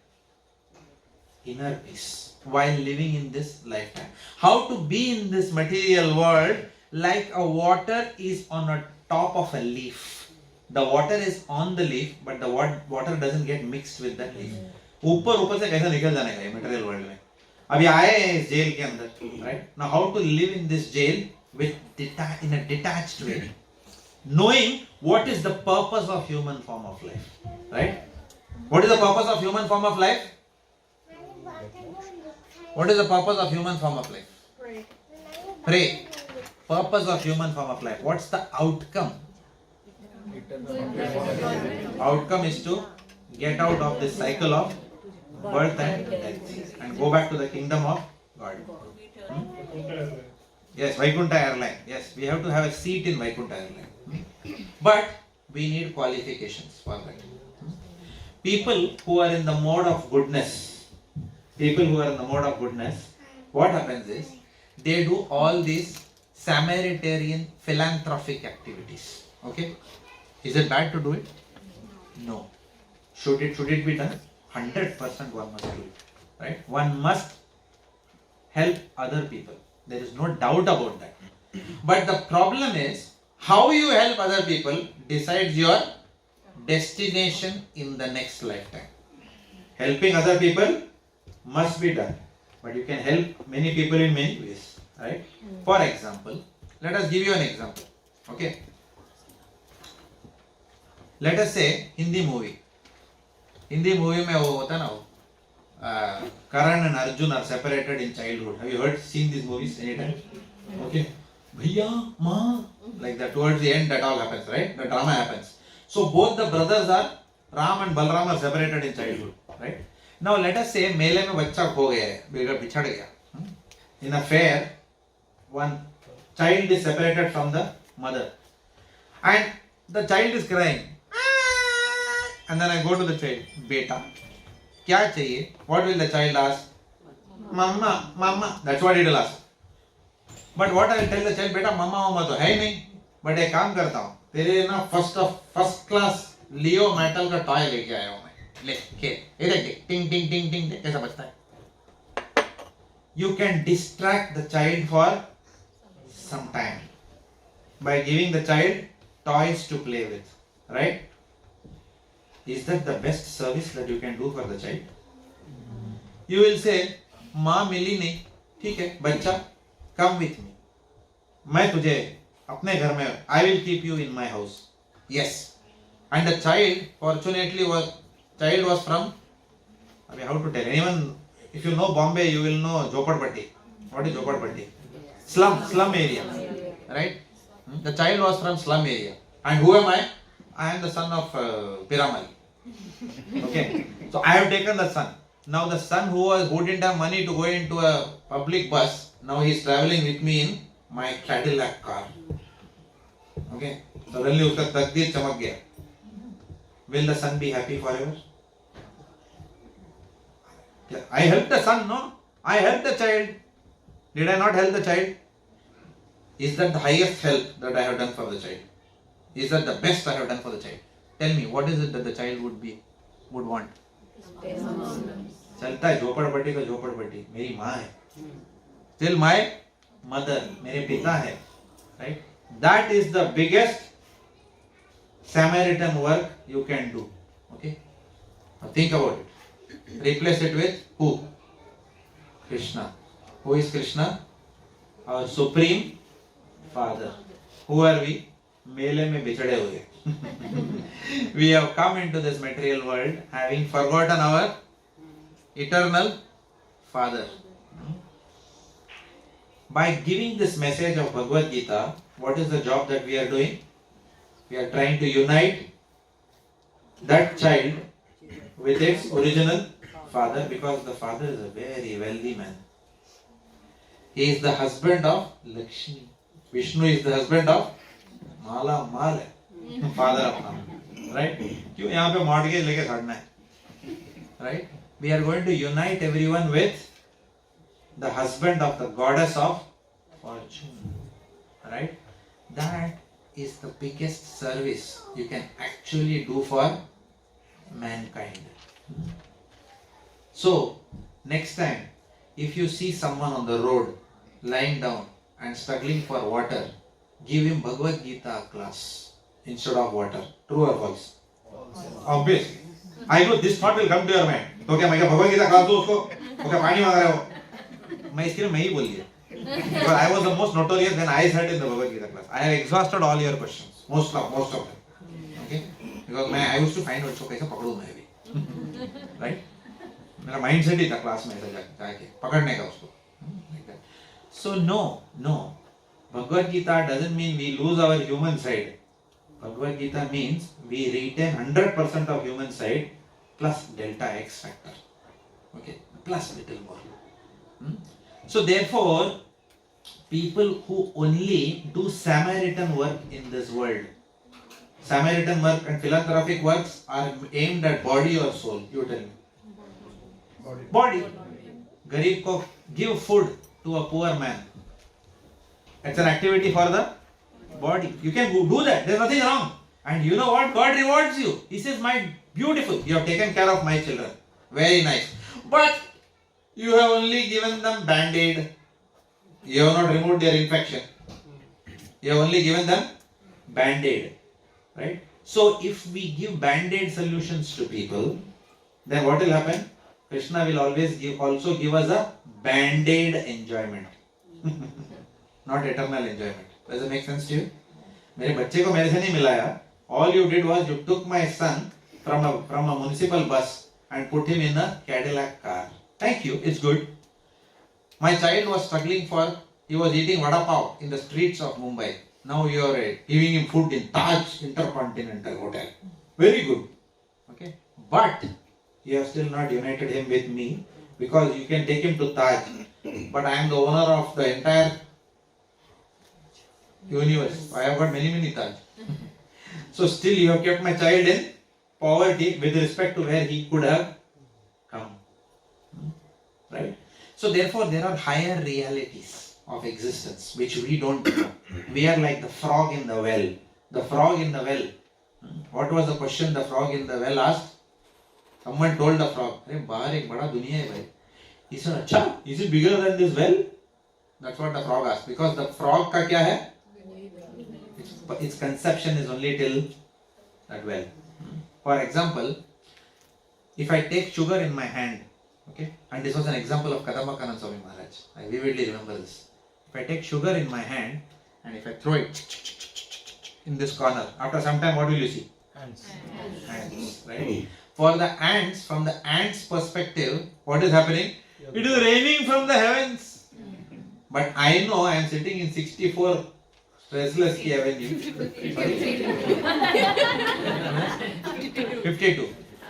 inner peace while living in this lifetime. How to be in this material world like a water is on a top of a leaf. The water is on the leaf, but the water doesn't get mixed with that leaf. ऊपर से कैसे निकल जाने का ये material world में. अभी आए हैं इस जेल के अंदर, right? Now how to live in this jail in a detached way. Knowing what is the purpose of human form of life, right? What is the purpose of human form of life? What is the purpose of human form of life? Pray. Purpose of human form of life. What's the outcome? Outcome is to get out of this cycle of birth and death and go back to the kingdom of God. Yes, Vaikuntha airline. Yes, we have to have a seat in Vaikuntha airline. But we need qualifications for that. People who are in the mode of goodness, what happens is, they do all these Samaritan philanthropic activities. Okay? Is it bad to do it? No. Should it be done? 100% one must do it. Right? One must help other people. There is no doubt about that. But the problem is, how you help other people decides your destination in the next lifetime. Helping other people must be done, but you can help many people in many ways, right? For example, let us give you an example. Okay. Let us say Hindi movie. Hindi movie में वो होता है ना वो Karan and Arjun are separated in childhood. Have you seen these movies anytime? Okay. Bhaiya, Ma, like that towards the end that all happens, right? The drama happens. So both the brothers are Ram and Balram are separated in childhood, right? Now let us say मेले में बच्चा खो गया है, बिछड़ गया. In a fair, one child is separated from the mother, and the child is crying. And then I go to the child, beta, क्या चाहिए? What will the child ask? Mama, mama. That's what it will ask. But what I will tell the child, बेटा mama mama तो है ही नहीं. But एक काम करता हूँ, तेरे ना first class लियो मेटल का टॉय लेके आया हूँ मैं. ले, खेल. ये देख, टिंग टिंग टिंग टिंग कैसा बजता है? You can distract the child for some time by giving the child toys to play with, right? Is that the best service that you can do for the child? You will say, माँ मिली नहीं, ठीक है, बच्चा, come with me. मैं तुझे अपने घर में, I will keep you in my house. Yes. And the child, fortunately, was from, I mean, how to tell? Anyone, if you know Bombay, you will know Jhopadpatti. What is Jhopadpatti? Slum area, right? The child was from slum area. And who am I? I am the son of Piramal. Okay, so I have taken the son. Now the son who didn't have money to go into a public bus, now he is traveling with me in my Cadillac car. Okay, suddenly uska takdeer chamak gaya. Will the son be happy forever? I helped the son, no? I helped the child. Did I not help the child? Is that the highest help that I have done for the child? Is that the best I have done for the child? Tell me, what is it that the child would want? चलता है झोपड़पट्टी का झोपड़पट्टी, मेरी माँ है. Still my mother, मेरे पिता है, right? That is the biggest Samaritan work you can do. Okay? Now think about it. Replace it with who? Krishna. Who is Krishna? Our Supreme Father. Who are we? मेले में बिछड़े हुए. We have come into this material world having forgotten our eternal Father. By giving this message of Bhagavad Gita, what is the job that we are doing? We are trying to unite that child with its original father, because the father is a very wealthy man. He is the husband of Lakshmi. Vishnu is the husband of Mala Mala, father of Ram. Right? क्यों यहाँ पे mortgage लेके खड़ना है? Right? We are going to unite everyone with the husband of the goddess of fortune. Right? That is the biggest service you can actually do for mankind. So, next time, if you see someone on the road lying down and struggling for water, give him Bhagavad Gita class instead of water. True or false? Obvious. I know this thought will come to your mind. तो क्या मैं क्या Bhagavad Gita class दो उसको? वो क्या पानी मांग रहे हो? मैं इसके लिए मैं ही बोल दिया. Because I was the most notorious when I sat in the Bhagavad Gita class. I have exhausted all your questions, most of them. Okay? Because I used to find out इसको कैसे पकड़ूं मैं भी. Right? मेरा mindset ही था class में ऐसा जाके पकड़ने का उसको. Like that. So no. Bhagavad Gita doesn't mean we lose our human side. Bhagavad Gita means we retain 100% of human side plus delta X factor. Okay, plus little more. So therefore, people who only do Samaritan work in this world, Samaritan work and philanthropic works are aimed at body or soul? You tell me. Body. Garib ko give food to a poor man. It's an activity for the body. You can do that. There's nothing wrong. And you know what? God rewards you. He says, my beautiful, you have taken care of my children. Very nice. But you have only given them band-aid. You have not removed their infection. You have only given them band-aid. Right? So if we give band-aid solutions to people, then what will happen? Krishna will always also give us a band-aid enjoyment. Not eternal enjoyment. Does it make sense to you? मेरे बच्चे को मेरे से नहीं मिलाया, All you did was you took my son from a municipal bus and put him in a Cadillac car. Thank you, it's good. My child was struggling he was eating vada pav in the streets of Mumbai. Now you are giving him food in Taj Intercontinental Hotel. Very good. Okay. But you have still not united him with me because you can take him to Taj. But I am the owner of the entire universe. I have got many Taj. So still you have kept my child in poverty with respect to where he could have come. Right? So therefore there are higher realities of existence which we don't know. We are like the frog in the well. The frog in the well. What was the question the frog in the well asked? Someone told the frog, "Arey bahar ek bada duniya hai bhai." He said, "Acha, is it bigger than this well?" That's what the frog asked. Because the frog ka kya hai? Its conception is only till that well. For example, if I take sugar in my hand, okay, and this was an example of Kadambakanand Swami Maharaj. I vividly remember this. If I take sugar in my hand and if I throw it in this corner, after some time what will you see? Ants, right? For the ants, from the ants' perspective, what is happening? It is raining from the heavens. But I know I am sitting in 64 Stressless Key Avenue.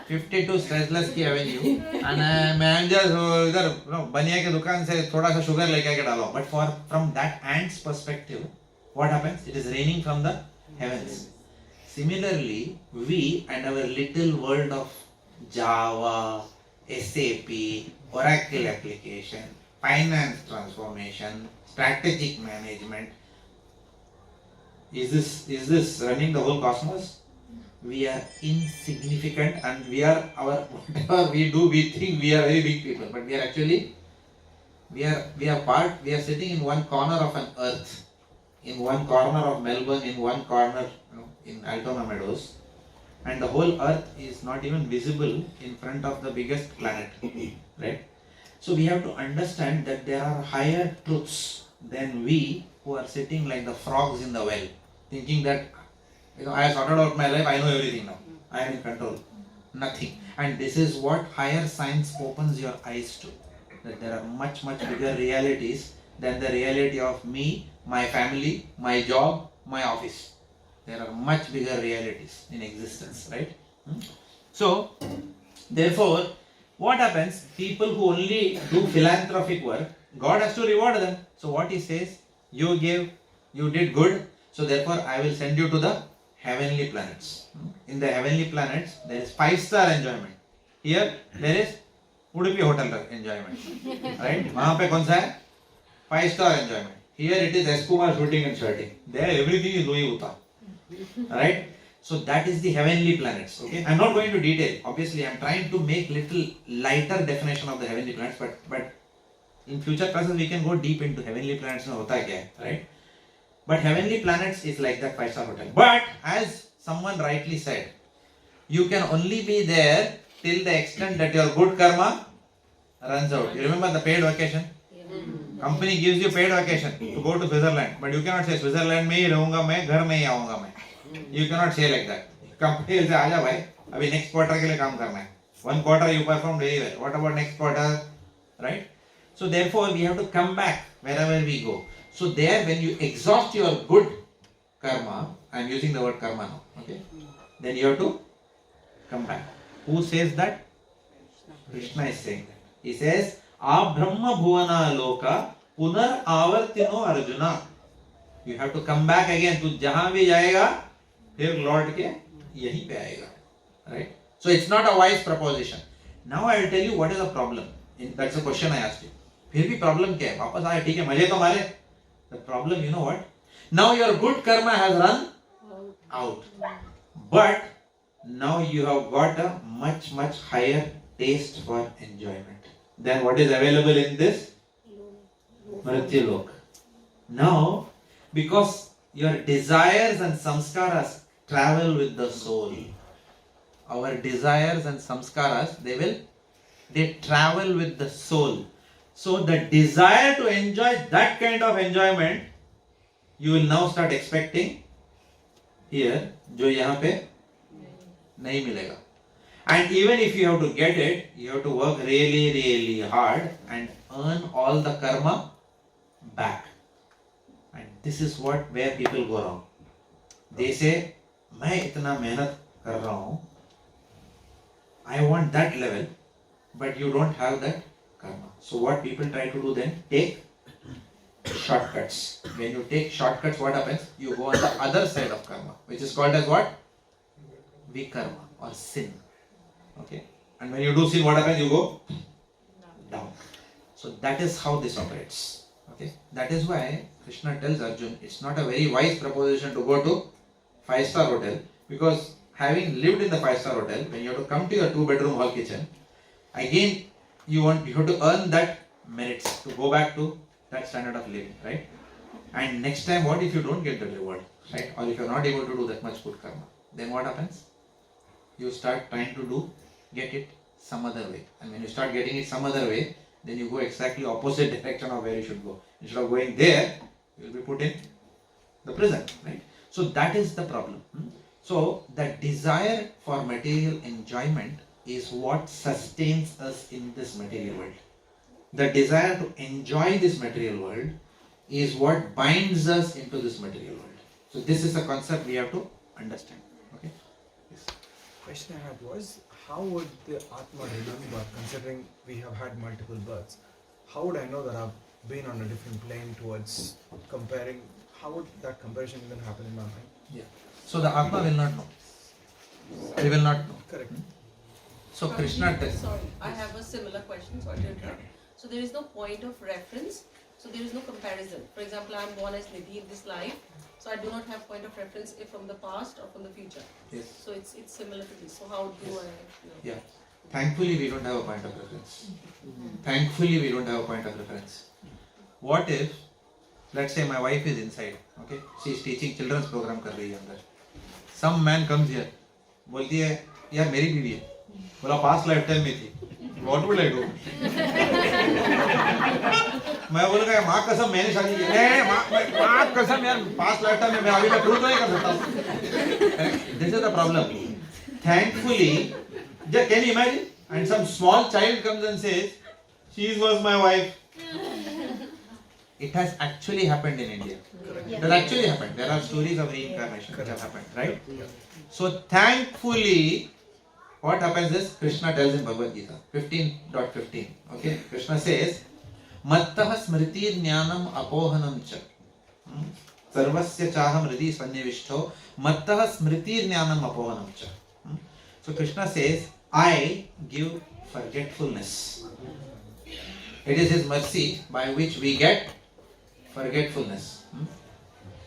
52 Stressless Key Avenue. And मैं just इधर बनिया के दुकान से थोड़ा सा sugar लेके आके डाला. But from that ant's perspective, what happens? It is raining from the heavens. Similarly, we and our little world of Java, SAP, Oracle application, finance transformation, strategic management, is this running the whole cosmos? We are insignificant and whatever we do, we think we are very big people, but we are actually, we are sitting in one corner of an earth, in one corner of Melbourne, in one corner, in Altona Meadows, and the whole earth is not even visible in front of the biggest planet, right? So we have to understand that there are higher truths than we who are sitting like the frogs in the well, thinking that I have sorted out my life, I know everything now, I am in control. Nothing. And this is what higher science opens your eyes to, that there are much bigger realities than the reality of me, my family, my job, my office. There are much bigger realities in existence, right? So, therefore, what happens? People who only do philanthropic work, God has to reward them. So what he says, you gave, you did good, so therefore I will send you to the heavenly planets. In the heavenly planets, there is 5-star enjoyment. Here, there is Udupi hotel enjoyment. Right? Wahan pe kaun sa hai? 5-star enjoyment. Here it is Eskumar shooting and shirting. There everything is Louis Vuitton. Right? So that is the heavenly planets. Okay? I am not going to detail. Obviously, I am trying to make little lighter definition of the heavenly planets, but in future classes we can go deep into heavenly planets mein hota kya hai, right? But heavenly planets is like that 5-star hotel. But as someone rightly said, you can only be there till the extent that your good karma runs out. You remember the paid vacation? Company gives you paid vacation to go to Switzerland, but you cannot say Switzerland में ही रहूँगा मैं, घर में ही आऊँगा मैं. You cannot say like that. Company will say आजा भाई, अभी next quarter के लिए काम करना है. 1 quarter you performed very well. What about next quarter? Right? So therefore we have to come back wherever we go. So there, when you exhaust your good karma, I am using the word karma now, okay? Then you have to come back. Who says that? Krishna is saying that. He says, Abrahma bhuvana loka punar avartino arjuna. You have to come back again. Tu jahan bhi jayega, फिर लौट के यहीं पे आएगा, right? So it's not a wise proposition. Now I will tell you what is the problem. That's a question I asked you. फिर भी problem क्या है? वापस आए, ठीक है, मजे तो मारे. The problem, you know what? Now your good karma has run out. But now you have got a much higher taste for enjoyment than what is available in this Mrityulok. Now, because your desires and samskaras travel with the soul. Our desires and samskaras, they travel with the soul. So the desire to enjoy that kind of enjoyment, you will now start expecting here जो यहाँ पे नहीं मिलेगा. And even if you have to get it, you have to work really, really hard and earn all the karma back. And this is where people go wrong. They say, मैं इतना मेहनत कर रहा हूँ, I want that level, but you don't have that karma. So what people try to do then, take shortcuts. When you take shortcuts, what happens? You go on the other side of karma, which is called as what? Vikarma or sin. Okay? And when you do sin, what happens? You go down. So that is how this operates. Okay? That is why Krishna tells Arjun, it's not a very wise proposition to go to 5-star hotel, because having lived in the 5-star hotel, when you have to come to your 2-bedroom hall kitchen, again you have to earn that merits to go back to that standard of living, right? And next time, what if you don't get the reward, right? Or if you are not able to do that much good karma, then what happens? You start trying to get it some other way. And when you start getting it some other way, then you go exactly opposite direction of where you should go. Instead of going there, you will be put in the prison, right? So that is the problem. So the desire for material enjoyment is what sustains us in this material world. The desire to enjoy this material world is what binds us into this material world. So this is a concept we have to understand. Okay? Yes. Question I had was, how would the Atma remember, considering we have had multiple births? How would I know that I've been on a different plane towards comparing? How would that comparison even happen in my mind? Yeah. So the Atma will not know. He will not know. Correct. So Krishna tells. Sorry, I have a similar question. Sorry to interrupt. So there is no point of reference. So there is no comparison. For example, I am born as Nidhi in this life. So I do not have point of reference if from the past or from the future. Yes. So it's similar to this. So how do I know? Yeah. Thankfully, we don't have a point of reference. Thankfully, we don't have a point of reference. What if, let's say my wife is inside, okay? She is teaching children's program कर रही है अंदर. Some man comes here, बोलती है, यार मेरी बीवी है. बोला past lifetime में थी. What would I do? मैं बोलूँगा माँ कसम मैंने शादी की. नहीं माँ कसम यार past lifetime में मैं अभी तक prove नहीं कर सकता. This is the problem. Thankfully, just can you imagine? And some small child comes and says, she was my wife. It has actually happened in India. It has actually happened. There are stories of reincarnation which have happened, right? So thankfully, what happens is, Krishna tells in Bhagavad Gita, 15.15, okay? Krishna says, Mattah smriti jnanam apohanam cha. Sarvasya chaham hridi sannivishto. Mattah smriti jnanam apohanam cha. So Krishna says, I give forgetfulness. It is His mercy by which we get forgetfulness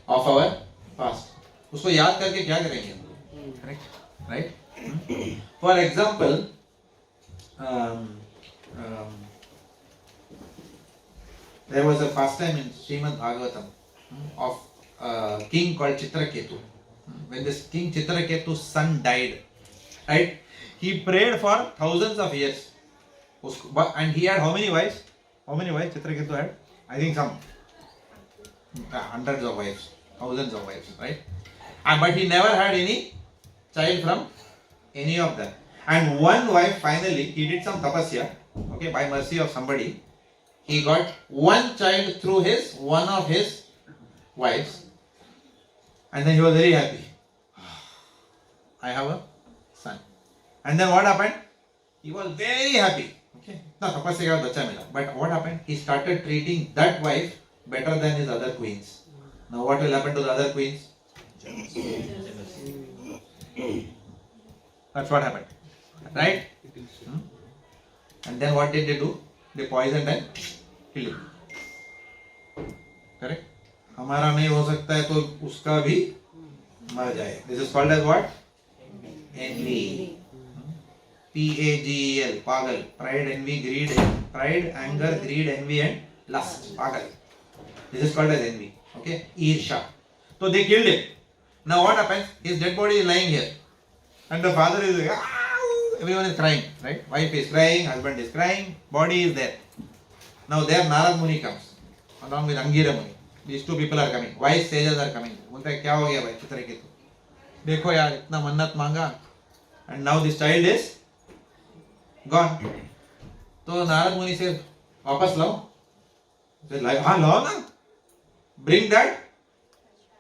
of our past. उसको याद करके क्या करेंगे? Correct? Right? For example, there was a pastime in Srimad Bhagavatam of a king called Chitraketu. When this king Chitraketu's son died, right? He prayed for thousands of years. And he had how many wives? How many wives Chitraketu had? I think some hundreds of wives, thousands of wives, right? But he never had any child from any of them. And one wife, finally, he did some tapasya, okay, by mercy of somebody. He got one child through one of his wives. And then he was very happy. I have a son. And then what happened? He was very happy. Okay. But what happened? He started treating that wife better than his other queens. Now what will happen to the other queens? That's what happened. Right? And then what did they do? They poisoned and killed him. Correct? हमारा नहीं हो सकता है तो उसका भी मर जाए. This is called as what? Envy. P-A-G-E-L, pagal. Pride, envy, greed, pride, anger, greed, envy and lust. Pagal. This is called as envy. Okay? Irsha. So they killed him. Now what happens? His dead body is lying here. And the father is like, everyone is crying, right? Wife is crying, husband is crying, body is there. Now there Narad Muni comes, along with Angira Muni. These two people are coming. Wise sages are coming. बोलते हैं क्या हो गया भाई चित्रकेतु? देखो यार इतना मन्नत मांगा and now this child is gone. तो नारद मुनि से वापस लाओ, हाँ लाओ ना, bring that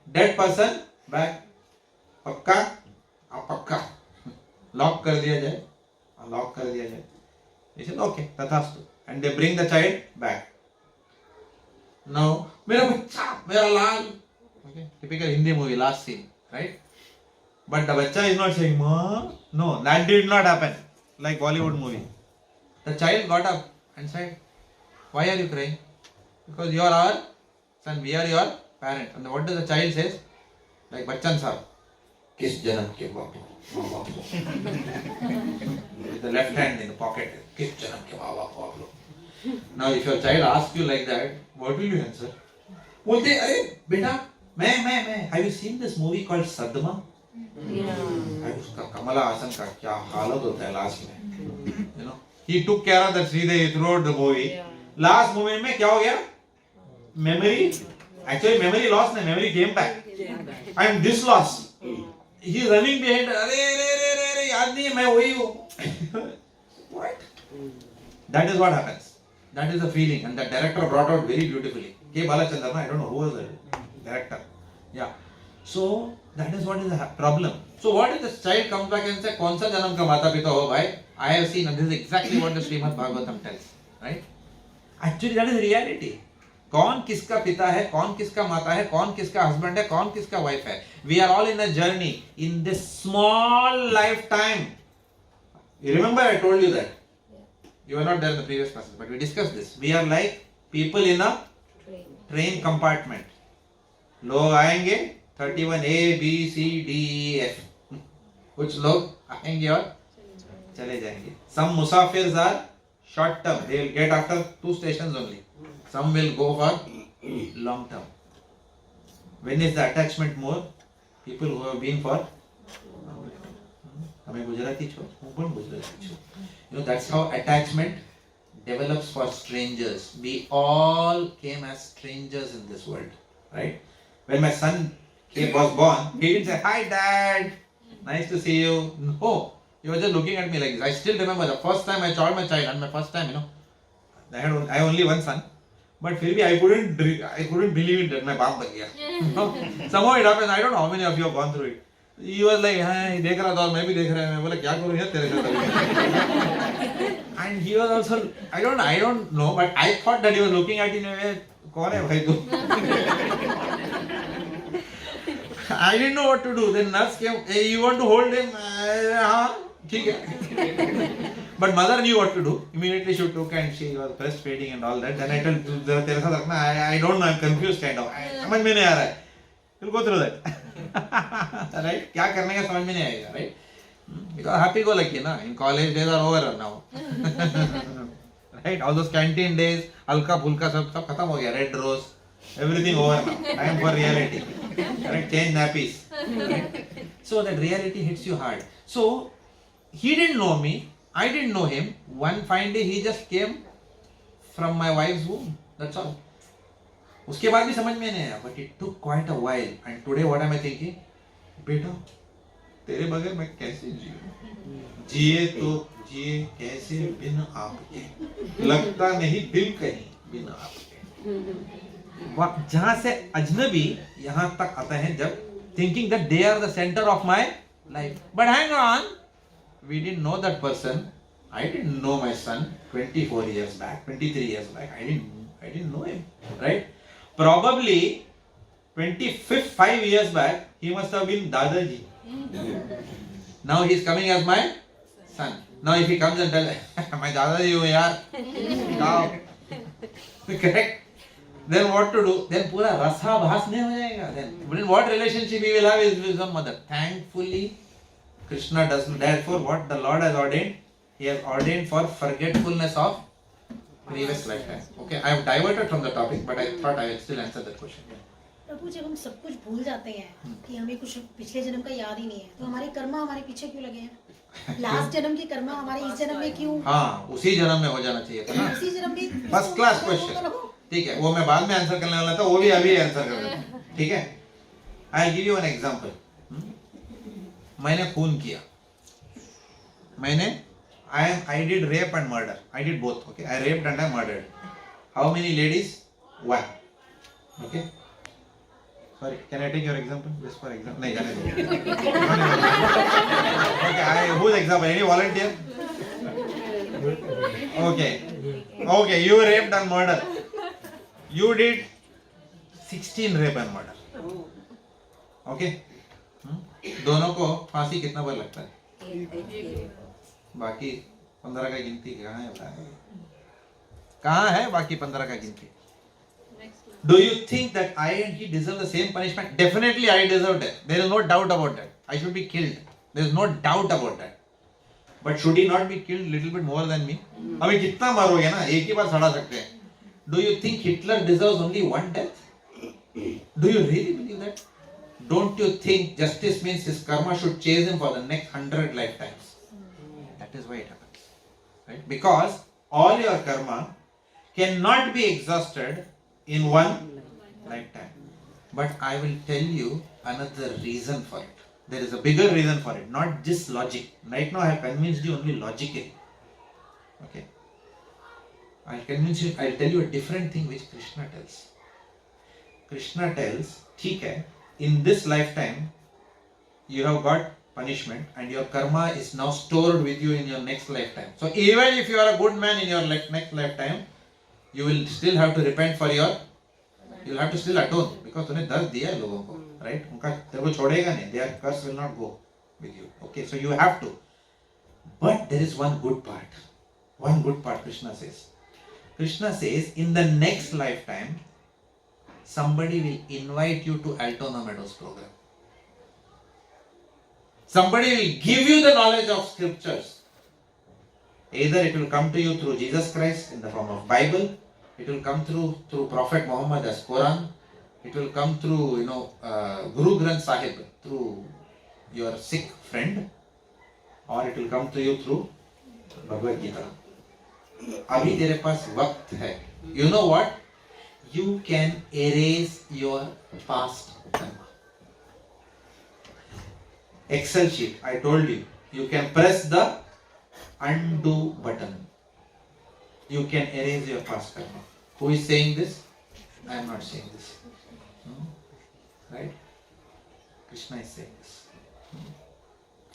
dead person back. पक्का? हाँ पक्का, लॉक कर दिया जाए, लॉक कर दिया जाए. He said okay, तथास्तु, and they bring the child back. Now मेरा बच्चा, मेरा लाल. Okay, typical Hindi movie, last scene, right? But the bacha is not saying, "Ma." No, that did not happen. Like Bollywood movie. The child got up and said, "Why are you crying?" Because you are our son, we are your parent. And what does the child says? Like Bachchan sahab, "Kis janam ke bapu?" With the left hand in the pocket, "Kis janam ke bapu?" Now, if your child asks you like that, what will you answer? बोलते, अरे बेटा, मैं. Have you seen this movie called Sadma? उसका कमला हासन का क्या हालत होता है लास्ट में, you know, he took care of that Sridevi throughout the movie. Last moment में क्या हो गया? Memory, actually memory lost नहीं, memory came back. I am this lost. He is running behind. अरे याद नहीं है, मैं वही हूँ. What? That is what happens. That is the feeling, and the director brought out very beautifully. K. Balachandran, I don't know who was the director. Yeah. So that is what is the problem. So what if the child comes back and says, "कौन सा जन्म का माता पिता हो भाई?" I have seen, and this is exactly what the Srimad Bhagavatam tells, right? Actually, that is reality. कौन किसका पिता है, कौन किसका माता है, कौन किसका husband है, कौन किसका wife है. We are all in a journey in this small lifetime. You remember I told you that. You were not there in the previous classes, but we discussed this. We are like people in a train compartment. लोग आएंगे 31A, B, C, D, E, F. कुछ लोग आएंगे और चले जाएंगे. Some musafirs are short term. They will get after 2 stations only. Some will go for long term. When is the attachment more? People who have been for हमें गुजराती छोड़, हूँ कौन गुजराती छोड़. You know, that's how attachment develops for strangers. We all came as strangers in this world, right? When my son was born, he didn't say, "Hi dad, nice to see you." No, he was just looking at me like this. I still remember the first time I saw my child, and my first time, you know, I had only one son, but फिर भी I couldn't believe it that my बाप बन गया. Somehow it happened. I don't know how many of you have gone through it. He was like, हाँ देख रहा था और मैं भी देख रहा हूँ. मैं बोला क्या करूँ यार तेरे साथ. And he was also, I don't know, but I thought that he was looking at me. कौन है भाई तू? I didn't know what to do. Then nurse came. Hey, you want to hold him? हाँ ठीक है. But mother knew what to do. Immediately she took and she was breastfeeding and all that. Then I told तेरे साथ रखना. I don't know. I'm confused kind of. समझ में नहीं आ रहा है. You'll go through that. Right? क्या करने का समझ में नहीं आएगा, right? Because happy go lucky ना. In college days are over now. Right? All those canteen days, हल्का फुल्का सब खत्म हो गया. Red rose, everything over now. Time for reality. Correct? Change nappies. Right? So that reality hits you hard. So he didn't know me. I didn't know him. One fine day he just came from my wife's womb. That's all. उसके बाद भी समझ में नहीं आया. But it took quite a while. And today what am I thinking? बेटा तेरे बगैर मैं कैसे जीऊं? जिए तो जिए कैसे बिन आपके, लगता नहीं दिल कहीं बिन आपके. जहां से अजनबी यहां तक आता है जब thinking that they are the center of my life. But hang on, we didn't know that person. I didn't know my son 24 years back, 23 years back. I didn't know him, right? Probably 5 years back, he must have been Dadaji. Now he is coming as my son. Now if he comes and tells, "My Dadaji ho yaar," now, correct? Then what to do? Then पूरा रसाभास नहीं हो जाएगा. Then what relationship we will have is with some mother. Thankfully, Krishna does not. Therefore, what the Lord has ordained, He has ordained for forgetfulness of previous lifetime. Okay, I have diverted from the topic, but I thought I will still answer that question. प्रभु जब हम सब कुछ भूल जाते हैं कि हमें कुछ पिछले जन्म का याद ही नहीं है, तो हमारे कर्मा हमारे पीछे क्यों लगे हैं? लास्ट जन्म के कर्मा हमारे इस जन्म में क्यों? हाँ, उसी जन्म में हो जाना चाहिए था ना. उसी जन्म में. First class question. ठीक है, वो मैं बाद में आंसर करने वाला था, वो भी अभी आंसर कर देता हूँ. ठीक है, I give you an example. मैंने खून किया, मैंने I did rape and murder. I did both. Okay, I raped and I murdered. How many ladies? One. Okay. Sorry, can I take your example? Just for example. No, जाने दो. Okay, whose example? Any volunteer? Okay, you raped and murder. You did 16 rape and murder. Okay. दोनों को फांसी कितना बार लगता है? बाकी 15 का गिनती कहाँ है बताएं? कहाँ है बाकी 15 का गिनती? Do you think that I and he deserve the same punishment? Definitely I deserved it. There is no doubt about that. I should be killed. There is no doubt about that. But should he not be killed little bit more than me? अभी कितना मारोगे ना, एक ही बार सड़ा सकते हैं. Do you think Hitler deserves only one death? Do you really believe that? Don't you think justice means his karma should chase him for the next 100 lifetimes? That is why it happens. Right? Because all your karma cannot be exhausted in one lifetime. But I will tell you another reason for it. There is a bigger reason for it, not just logic. Right now I have convinced you only logically. Okay. I'll tell you a different thing which Krishna tells. Krishna tells, ठीक है, in this lifetime you have got punishment and your karma is now stored with you in your next lifetime. So even if you are a good man in your next lifetime, you will still have to repent for you will have to still atone because तूने दर्द दिया है लोगों को, right? उनका तेरे को छोड़ेगा नहीं, their curse will not go with you. Okay, so you have to. But there is one good part. One good part Krishna says. Krishna says in the next lifetime, somebody will invite you to Altona Meadows program. Somebody will give you the knowledge of scriptures. Either it will come to you through Jesus Christ in the form of Bible, it will come through Prophet Muhammad as Quran, it will come through Guru Granth Sahib through your Sikh friend, or it will come to you through Bhagavad Gita. अभी तेरे पास वक्त है. You know what? You can erase your past karma. Excel sheet, I told you. You can press the undo button. You can erase your past karma. Who is saying this? I am not saying this. Right? Krishna is saying this.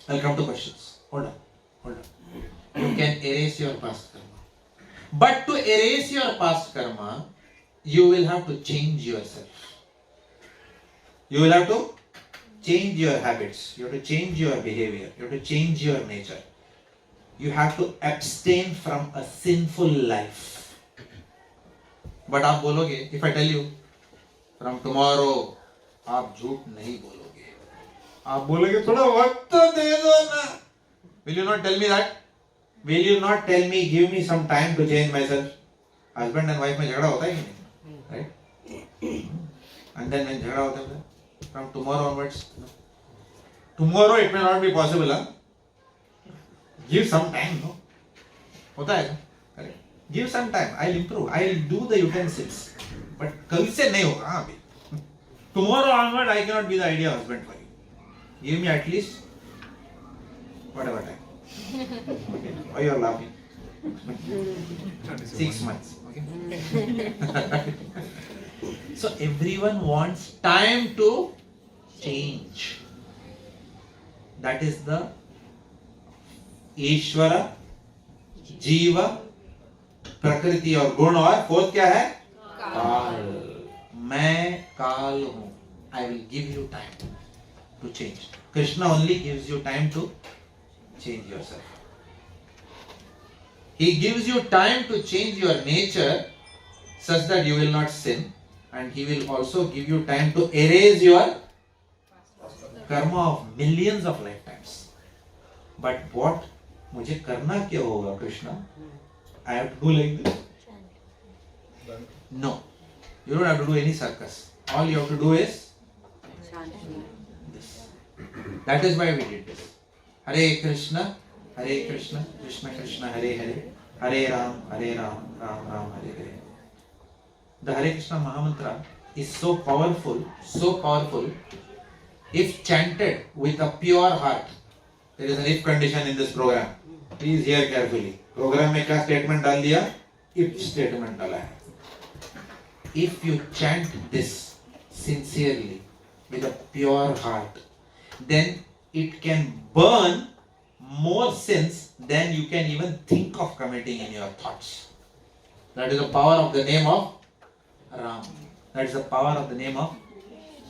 I'll come to questions. Hold on. You can erase your past karma. But to erase your past karma, you will have to change yourself. You will have to change your habits. You have to change your behavior. You have to change your nature. You have to abstain from a sinful life. But आप बोलोगे, if I tell you, from tomorrow, आप झूठ नहीं बोलोगे. आप बोलोगे थोड़ा वक्त तो दे दो ना. Will you not tell me that? Will you not tell me, give me some time to change myself? Husband and wife में झगड़ा होता है कि नहीं? Right? And then when झगड़ा होता है, from tomorrow onwards, tomorrow it may not be possible, huh? Give some time, no? होता है, correct? Give some time. I'll improve. I'll do the utensils. But कल से नहीं होगा हाँ अभी. Tomorrow onward I cannot be the ideal husband for you. Give me at least whatever time. Okay. Why you are laughing? 6 months. Okay. So everyone wants time to change. That is the ईश्वर, जीवा, प्रकृति और गुण और fourth क्या है? काल. मैं काल हूं. I will give you time to change. Krishna only gives you time to change yourself. He gives you time to change your nature such that you will not sin, and he will also give you time to erase your karma of millions of lifetimes. But what मुझे करना क्या होगा Krishna? I have to do like this? No. You don't have to do any circus. All you have to do is this. That is why we did this. Hare Krishna, Krishna Krishna, Hare Hare, Hare Ram, Ram Ram, Hare Hare. The Hare Krishna Mahamantra is so powerful if chanted with a pure heart, there is an if condition in this program. Please hear carefully. Program में क्या statement डाल दिया? If statement डाला है. If you chant this sincerely with a pure heart, then it can burn more sins than you can even think of committing in your thoughts. That is the power of the name of Ram. That is the power of the name of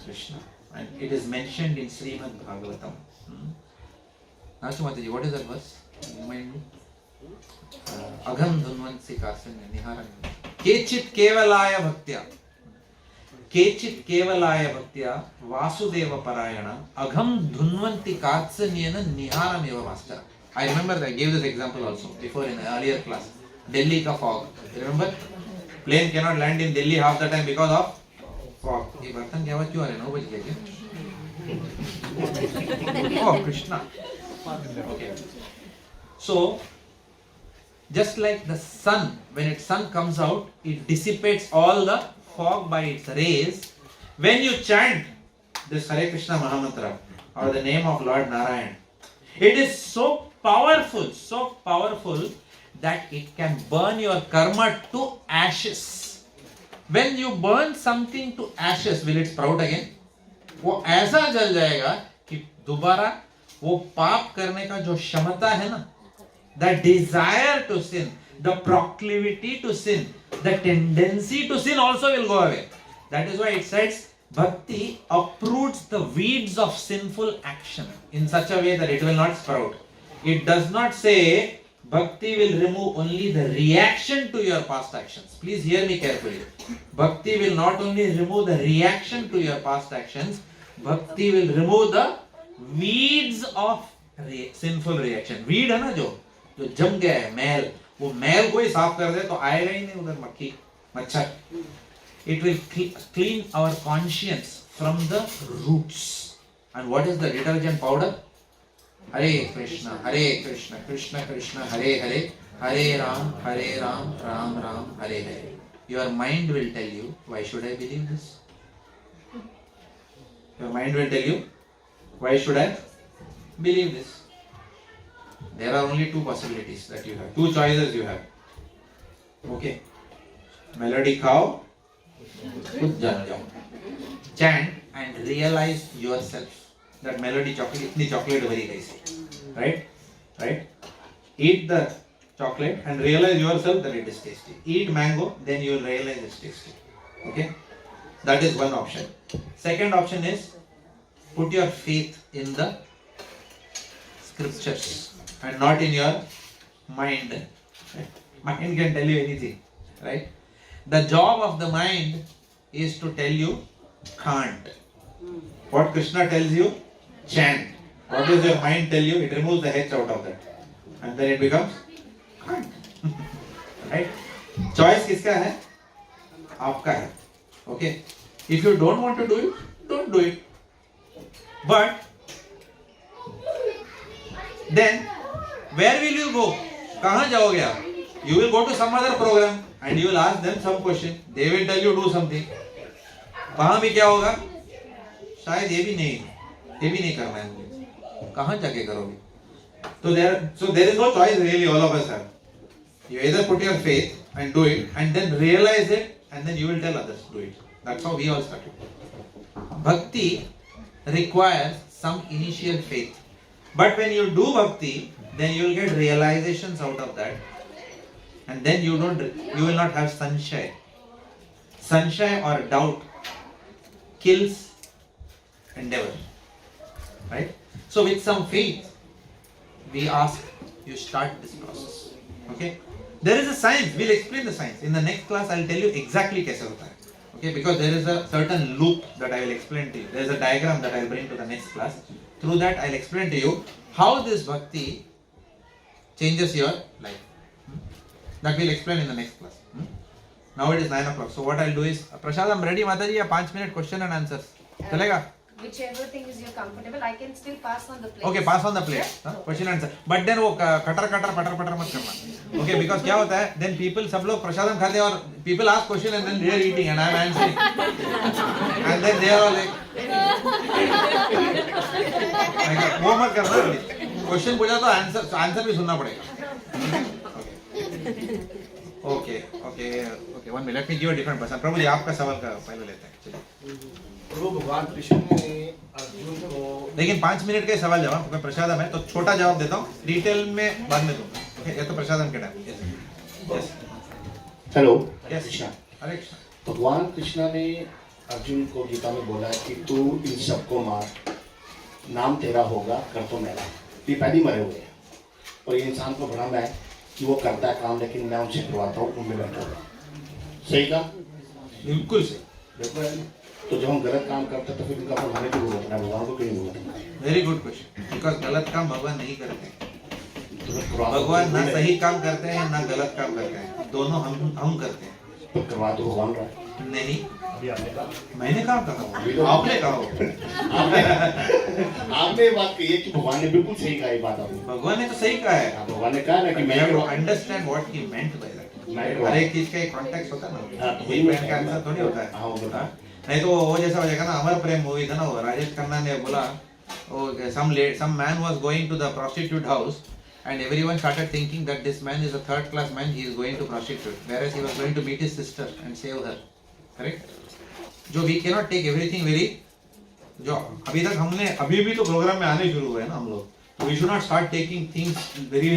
Krishna. And it is mentioned in Srimad Bhagavatam. Nashumataji, what is that verse? Remind me. Agham dhunvansi kasanya niharam. Kechit kevalaya bhaktya. Kechit kevalaya bhaktya vasudeva parayana. Agham dhunvanti katsanyena niharam eva master. I remember that I gave this example also before in an earlier class. Delhi ka fog. Remember? Plane cannot land in Delhi half the time because of fog. ये बर्तन क्या हुआ क्यों आ रहे 9 बज गए क्या? Oh Krishna. Okay. So just like the sun, when its sun comes out, it dissipates all the fog by its rays. When you chant this Hare Krishna Mahamantra or the name of Lord Narayan, it is so powerful that it can burn your karma to ashes. When you burn something to ashes, will it sprout again? वो ऐसा जल जाएगा कि दोबारा वो पाप करने का जो क्षमता है ना, the desire to sin, the proclivity to sin, the tendency to sin also will go away. That is why it says Bhakti uproots the weeds of sinful action in such a way that it will not sprout. It does not say Bhakti will remove only the reaction to your past actions. Please hear me carefully. Bhakti will not only remove the reaction to your past actions, Bhakti will remove the weeds of sinful reaction. Weed है ना जो जम गया है मैल, वो मैल को ही साफ कर दे तो आएगा ही नहीं उधर मक्खी मच्छर. It will clean our conscience from the roots. And what is the detergent powder? Hare Krishna, Krishna Krishna, Hare Hare, Hare Ram, Ram Ram, Hare Hare. Your mind will tell you, why should I believe this? Your mind will tell you, why should I believe this? There are only two possibilities that you have, two choices you have. Okay. Melody khao, khud jaan jao. Chant and realize yourself. That melody chocolate, itni chocolate bhari kaise. Right? Eat the chocolate and realize yourself that it is tasty. Eat mango, then you will realize it's tasty. Okay? That is one option. Second option is put your faith in the scriptures and not in your mind. Right? Mind can tell you anything. Right? The job of the mind is to tell you can't. What Krishna tells you, chant. What does your mind tell you? It removes the H out of that. And then it becomes can't. Right? Choice किसका है? आपका है. Okay? If you don't want to do it, don't do it. But then where will you go? कहाँ जाओगे आप? You will go to some other program and you will ask them some question. They will tell you do something. वहाँ भी क्या होगा? शायद ये भी नहीं करना है मुझे. कहाँ जाके करोगे? So there is no choice really. All of us have. You either put your faith and do it, and then realize it, and then you will tell others to do it. That's how we all started. Bhakti requires some initial faith, but when you do bhakti, then you will get realizations out of that, and then you will not have sanshaya. Sanshaya or doubt kills endeavor. Right? So with some faith, we ask you start this process. Okay? There is a science. We'll explain the science. In the next class, I'll tell you exactly कैसे होता है. Okay? Because there is a certain loop that I will explain to you. There is a diagram that I'll bring to the next class. Through that, I'll explain to you how this bhakti changes your life. That we'll explain in the next class. Now it is 9 o'clock. So what I'll do is, Prashad, I'm ready, Mataji. A 5-minute question and answers. चलेगा? Whichever thing is you're comfortable, I can still pass on the plate. Okay, pass on the plate. Question and answer. But then वो cutter मत करना. Okay, because क्या होता है? Then people सब लोग प्रसादम खाते हैं और people ask question and then they are eating and I am answering. And then they are all like वो मत करना, क्वेश्चन पूछा तो आंसर भी सुनना पड़ेगा. Okay okay okay 1 minute, let me give a different person. Prabhu ji आपका सवाल का पहले लेते हैं. चलिए. प्रभु भगवान कृष्ण ने अर्जुन को लेकिन 5 मिनट के सवाल जवाब, मैं प्रसादम है तो छोटा जवाब देता हूँ, डिटेल में बाद में दूंगा. ओके, ये तो प्रसादम के time. Yes hello yes Krishna. Hare Krishna. भगवान कृष्णा ने अर्जुन को गीता में बोला है कि तू इन सबको मार, नाम तेरा होगा कर तो मेरा. ये पहले ही मरे हुए हैं और ये इंसान को भ्रम है कि वो करता है काम, लेकिन मैं उनसे करवाता हूँ, उनमें बैठा हुआ. सही कहा? बिल्कुल सही. देखो है ना? तो जब हम गलत काम करते हैं तो फिर उनका फल हमें क्यों भुगतना है, भगवान को क्यों नहीं भुगतना? Very good question. बिकॉज गलत काम भगवान नहीं करते हैं. तो करवा दो, भगवान ना सही काम करते हैं ना गलत काम करते हैं, दोनों हम करते हैं. तो करवा दो भगवान रहा है. नहीं, अभी आपने कहा, मैंने कहा आपने कहा हो. आपने बात कही है कि भगवान ने बिल्कुल सही कहा. ये बात आपने, भगवान ने तो सही कहा है. भगवान ने कहा ना कि मैं understand what he meant by that. हर एक चीज का एक कॉन्टेक्स्ट होता है ना. हाँ, तो वही मेंट का आंसर थोड़ी होता है. हाँ, वो बता. नहीं तो वो जैसा हो जाएगा ना, अमर प्रेम मूवी था ना, वो राजेश खन्ना ने बोला some man was going to the prostitute house and everyone started thinking that this man is a third class man, he is going to prostitute, whereas he was going to meet his sister and save her. Correct? जो we cannot take everything very, जो अभी तक हमने अभी भी तो programme में आने शुरू हुए हैं ना हम लोग, तो we should not start taking things very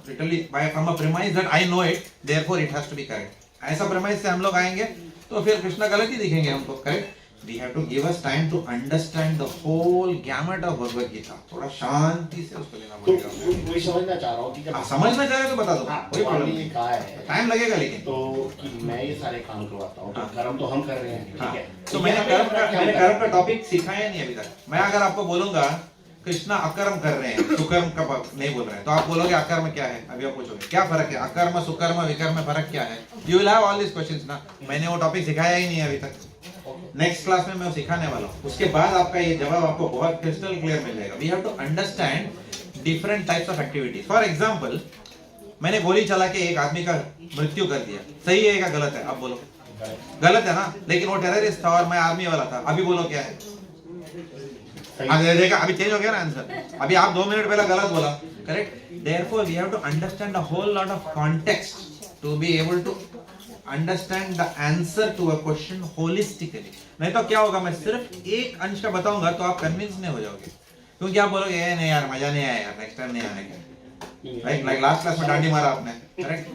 literally from a premise that I know it, therefore it has to be correct. ऐसा premise से हम लोग आएंगे तो फिर कृष्णा गलत ही दिखेंगे हमको. Correct? We have to give us time to understand the whole gamut of Bhagavad Gita. थोड़ा शांति से उसको लेना तो पड़ेगा. वही समझना चाह रहा हूँ कि जब समझना चाह रहे तो बता दो, कोई भगवान प्रॉब्लम ने ये नहीं. कहा है टाइम लगेगा लेकिन. तो कि मैं ये सारे काम करवाता हूँ, तो हाँ. कर्म तो हम कर रहे हैं. हाँ. ठीक है. तो मैंने कर्म का टॉपिक सिखाया नहीं अभी तक. मैं अगर आपको बोलूंगा कृष्णा अकर्म कर रहे हैं, सुकर्म का नहीं बोल रहे हैं, तो आप बोलोगे अकर्म क्या है. अभी आप पूछोगे क्या फर्क है, अकर्म सुकर्म विकर्म में फर्क क्या है. You will have all this questions ना. मैंने वो टॉपिक सिखाया ही नहीं अभी तक. नेक्स्ट क्लास में मैं वो सिखाने वाला हूँ. उसके बाद आपका ये जवाब आपको बहुत क्रिस्टल क्लियर मिल जाएगा. We have to understand different types of activities. For example, मैंने गोली चला के एक आदमी का मृत्यु कर दिया. सही है क्या गलत है? आप बोलो. गलत है ना. लेकिन वो टेररिस्ट था और मैं आर्मी वाला था. अभी बोलो क्या है. देखा, अभी चेंज हो गया ना आंसर. अभी आप 2 मिनट पहले गलत बोला. Correct? Therefore we have to understand a whole lot of context to be able to understand the answer to a question holistically. नहीं तो क्या होगा, मैं सिर्फ एक अंश का बताऊंगा तो आप कन्विंस नहीं हो जाओगे, क्योंकि आप बोलोगे ये नहीं यार, मजा नहीं आया यार, नेक्स्ट टाइम नहीं आने का. राइट? लाइक लास्ट क्लास में डांडी मारा आपने. करेक्ट?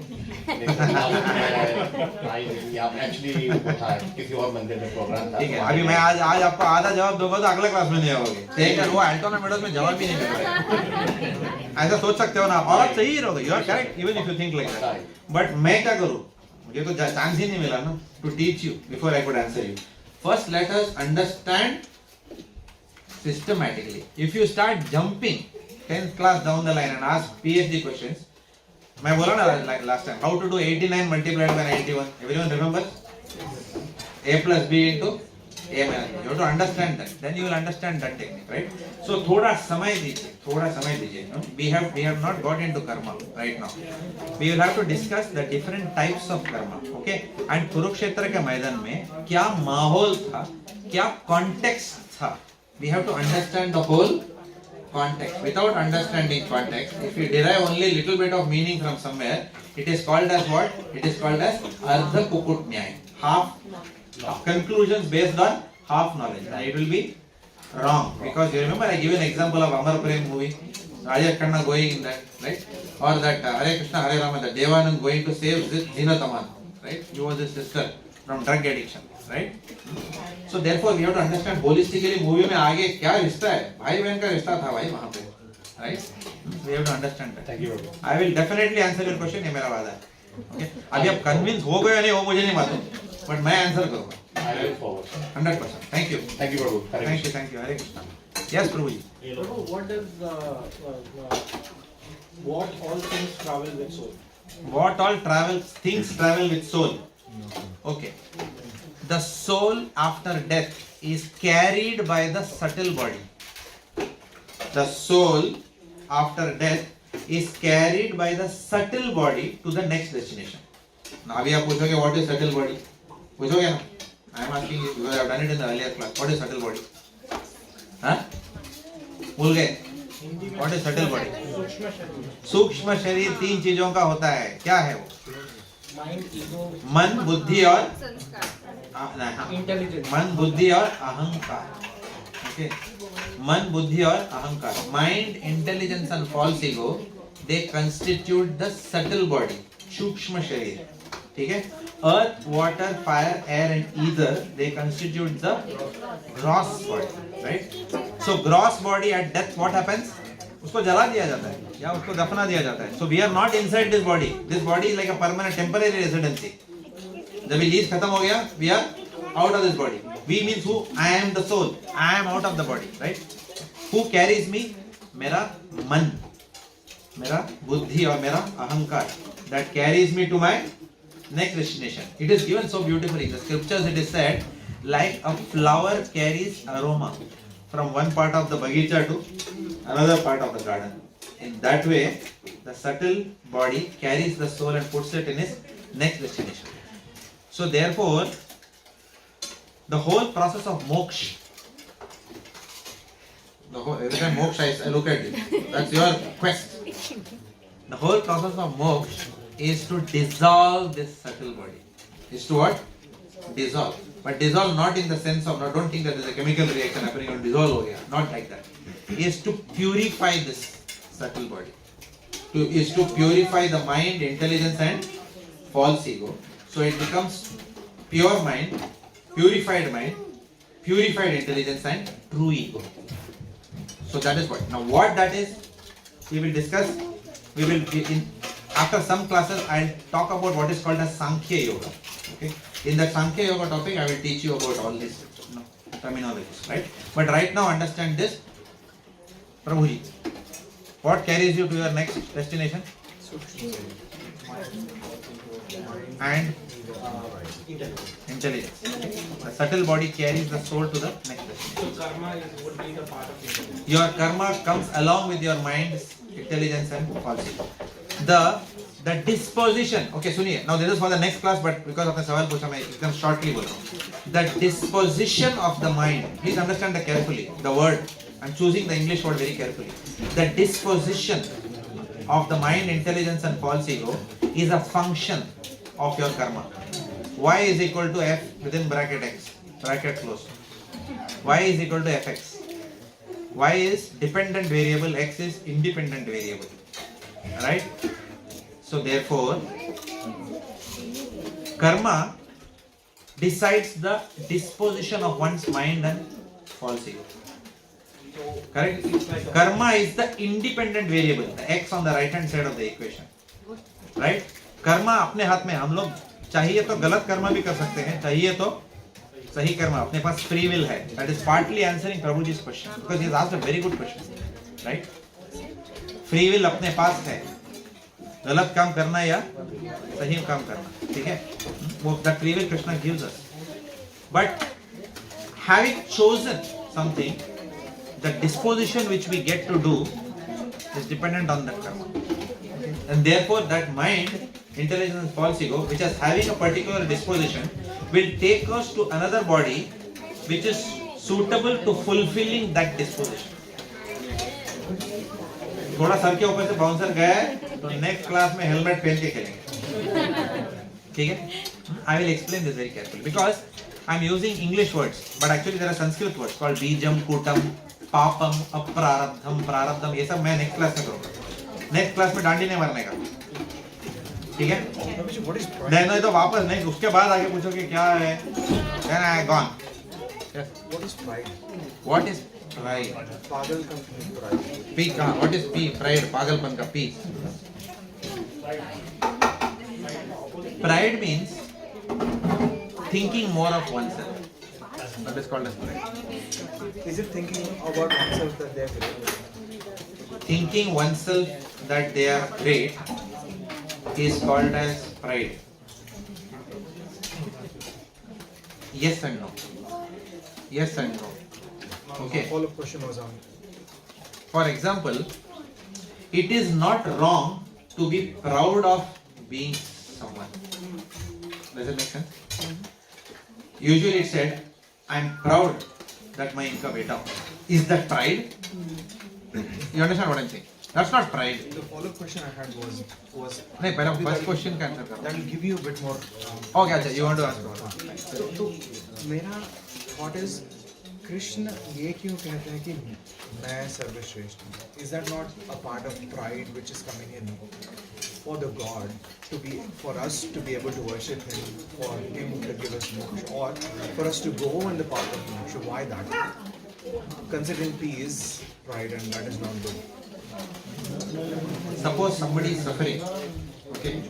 एक्चुअली वो था किसी और मंदिर में प्रोग्राम था. ठीक है. अभी मैं आज आपको आधा जवाब दूंगा तो अगले क्लास में नहीं आओगे. ठीक है? वो अल्टोना मेडोज में जवाब भी नहीं मिल रहा है. ऐसा सोच सकते हो ना. और आप सही रहोगे. You are correct even if you think like that. But मैं क्या करूं, मुझे तो चांस ही नहीं मिला ना to teach you before I could answer you. First let us understand systematically. If you start jumping 10th class down the line and ask PhD questions, मैं बोला ना like last time, how to do 89 multiplied by 91. Everyone remember? A plus B into A minus B. You have to understand that. Then you will understand that technique, right? So थोड़ा समय दीजिए. No? We have not got into karma right now. We will have to discuss the different types of karma. Okay? And Kurukshetra के मैदान में क्या माहौल था, क्या context था. We have to understand the whole context. Without understanding context, if you derive only little bit of meaning from somewhere, it is called as what? It is called as ardha kukut nyay. Half conclusions based on half knowledge. And it will be wrong. Because you remember I give an example of Amar Prem movie. Rajesh Khanna going in that, right? Or that Hare Krishna Hare Rama, that Devanand going to save Zinataman, right? He was his sister from drug addiction, right? So therefore we have to understand holistically movie में आगे क्या रिश्ता है. भाई बहन का रिश्ता था भाई वहाँ पे, right? We have to understand that. Thank you. I will definitely answer your question. ये मेरा वादा है. Okay? अभी आप convince हो गए या नहीं वो मुझे नहीं मालूम, but मैं answer करूँगा. I look forward. 100%. Thank you. Thank you, Prabhu. Hare Thank you. Thank you. Hare Krishna. Yes, Prabhu ji. Prabhu, what does what all things travel with soul? What all things travel with soul? Okay. The soul after death is carried by the subtle body. The soul after death is carried by the subtle body to the next destination. Now अभी आप पूछोगे what is subtle body? पूछोगे ना? I am asking you because I have done it in the earlier class. What is subtle body? हाँ? भूल गए? What is subtle body? सूक्ष्म शरीर, सूक्ष्म शरीर 3 चीजों का होता है. क्या है वो? माइंड, ईगो, मन, बुद्धि और संस्कार. इंटेलिजेंस. मन, बुद्धि और अहंकार. Okay. मन, बुद्धि और अहंकार. Mind, intelligence and false ego, they constitute the subtle body. सूक्ष्म शरीर. ठीक है? Earth, water, fire, air and ether, they constitute the gross body. Right? So gross body at death, what happens? उसको जला दिया जाता है या उसको दफना दिया जाता है. So we are not inside this body. This body is like a permanent temporary residency. जब ये लीज खत्म हो गया, we are out of this body. We means who? I am the soul. I am out of the body, right? Who carries me? मेरा मन, मेरा बुद्धि और मेरा अहंकार. That carries me to my next destination. It is given so beautifully. In the scriptures it is said, like a flower carries aroma from one part of the bagicha to another part of the garden. In that way, the subtle body carries the soul and puts it in its next destination. So therefore, the whole process of moksha, every time moksha I look at you, that's your quest. The whole process of moksha is to dissolve this subtle body. Is to what? Dissolve. But dissolve not in the sense of, don't think that there is a chemical reaction happening and dissolve ho gaya. Not like that. Is to purify this subtle body. Is to purify the mind, intelligence and false ego. So it becomes pure mind, purified intelligence and true ego. So that is what. Now what that is, we will discuss. We will after some classes I'll talk about what is called as Sankhya Yoga. Okay. In the Sankhya Yoga topic I will teach you about all these terminologies, right? But right now understand this. Prabhuji, what carries you to your next destination? And intelligence. The subtle body carries the soul to the next destination. So karma would be the part of intelligence. Your karma comes along with your mind's intelligence and false ego. The disposition. Okay, सुनिए. Now this is for the next class, but because आपने सवाल पूछा मैं एकदम shortly बोल रहा हूँ. The disposition of the mind. Please understand that carefully. The word. I'm choosing the English word very carefully. The disposition of the mind, intelligence, and false ego is a function of your karma. Y is equal to F within bracket X. Bracket close. Y is equal to Fx. Y is dependent variable. X is independent variable. Right? So therefore, karma decides the disposition of one's mind and false ego. Correct? Karma is the independent variable, the X on the right hand side of the equation. Right? Karma अपने हाथ में. हम लोग चाहिए तो गलत कर्मा भी कर सकते हैं, चाहिए तो सही कर्मा. अपने पास फ्री विल है. That is partly answering Prabhuji's question because he has asked a very good question. Right? Free will अपने पास है, गलत काम करना या सही काम करना. ठीक है? वो that free will Krishna gives us. But having chosen something, the disposition which we get to do is dependent on that karma. And therefore that mind, intelligence and false ego, which is having a particular disposition, will take us to another body which is suitable to fulfilling that disposition. थोड़ा sir के ऊपर से bouncer गया है तो next class में helmet पहन के खेलेंगे. ठीक है? I will explain this very carefully because I am using English words, but actually there are Sanskrit words called बीजम, कूटम, पापम, अप्रारब्धम, प्रारब्धम. ये सब मैं नेक्स्ट क्लास में करूँगा. नेक्स्ट क्लास में डांडी नहीं मारने का. ठीक है? नहीं तो वापस नहीं, उसके बाद आगे पूछो कि क्या है. Then I gone. What is pride? What is pride? पागलपन की pride. P कहाँ? What is P? Pride, पागलपन का P. Pride means thinking more of oneself. That is called as pride. Is it thinking about oneself that they are great? Thinking oneself that they are great is called as pride. Yes and no. Yes and no. Okay. Follow-up question was on. For example, it is not wrong to be proud of being someone. Does it make sense? Usually it said, I am proud that my income went up. Is that pride? You understand what I'm saying? That's not pride. The follow-up question I had was नहीं पहला first question का answer करो. that will give you a bit more. Okay, अच्छा, you want to answer? तो मेरा thought is Krishna ये क्यों कहते हैं कि मैं सर्वश्रेष्ठ हूँ? Is that not a part of pride which is coming in for the God for us to be able to worship Him, for Him to give us moksha, or for us to go in the path of moksha? Why that? Considering peace, pride, and that is not good. Suppose somebody is suffering. Okay.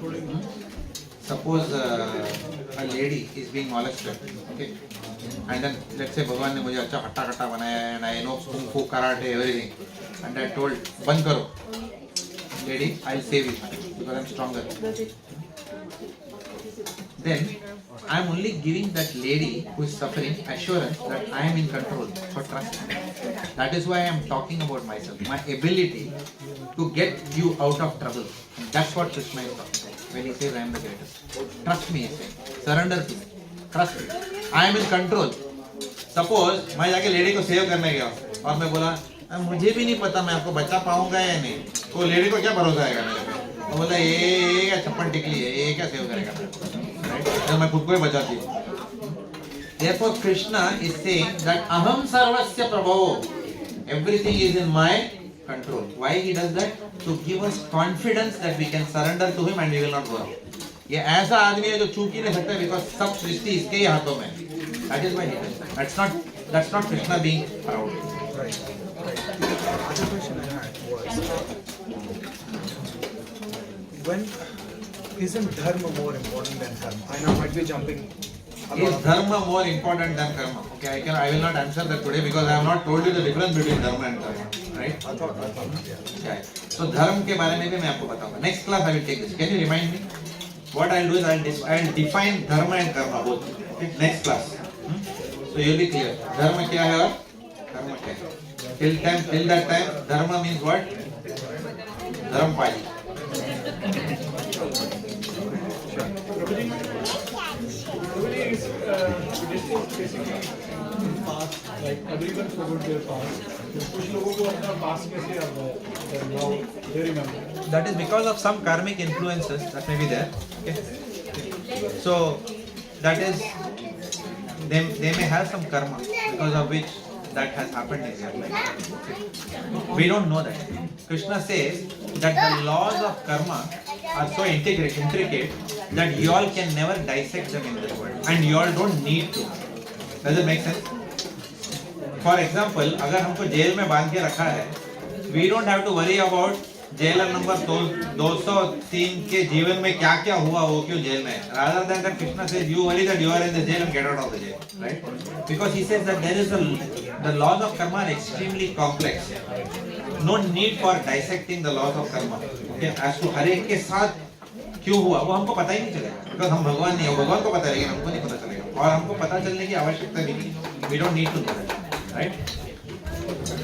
Suppose a lady is being molested. Okay. And then let's say भगवान ने मुझे अच्छा हट्टा कट्टा बनाया है, and I know kung fu, karate, everything, and I told बंद करो, lady, I'll save you because I'm stronger. Then I'm only giving that lady who is suffering assurance that I am in control. So trust me. That is why I am talking about myself, my ability to get you out of trouble. And that's what Krishna is talking about when he says I am the greatest. Trust me, he is saying. Surrender to me. Trust me. I am in control. Suppose मैं जाके lady को save करने गया और मैं बोला मुझे भी नहीं पता मैं आपको बचा पाऊंगा या नहीं, तो लेडी को क्या भरोसा आएगा मेरे पे? वो बोला ये क्या छप्पन टिकली है, ये क्या सेव करेगा मेरे को? मैं खुद को ही बचाती हूँ. Therefore Krishna is saying that aham sarvasya prabhavo, everything is in my control. Why he does that? To give us confidence that we can surrender to him and we will not go wrong. ये ऐसा आदमी है जो चूक ही नहीं सकता because सब सृष्टि इसके ही हाथों में. That is why he does that. That's not Krishna being proud. Right. The other question I had was, when isn't dharma more important than karma? I know I might be jumping. Is dharma more important than karma? Okay, I will not answer that today because I have not told you the difference between dharma and karma. Right? I thought, yeah. Yeah. So dharma के बारे में भी मैं आपको बताऊंगा. Next class I will take this. Can you remind me? What I will do is I will define dharma and karma both. Okay? Next class. So you will be clear. Dharma क्या है और karma क्या है? Till that time, dharma means what? Dharampai. Like everyone forgot their past. कुछ लोगों को अपना past कैसे याद है? Now they remember. That is because of some karmic influences that may be there. Okay. So that is they may have some karma because of which that has happened in their life. Okay. We don't know that. Krishna says that the laws of karma are so intricate that you all can never dissect them in this world, and you all don't need to. Does it make sense? For example, अगर हमको jail में बांध के रखा है, we don't have to worry about jailer number 203 के जीवन में क्या क्या हुआ, वो क्यों जेल में है. Rather than that, Krishna says you worry that you are in the jail and get out of the jail, right? Because he says that there is the laws of karma are extremely complex. No need for dissecting the laws of karma. Okay, as to हर एक के साथ क्यों हुआ वो हमको पता ही नहीं चलेगा. Because हम भगवान नहीं हो, भगवान को पता है लेकिन हमको नहीं पता चलेगा, और हमको पता चलने की आवश्यकता भी नहीं. We don't need to know that, right?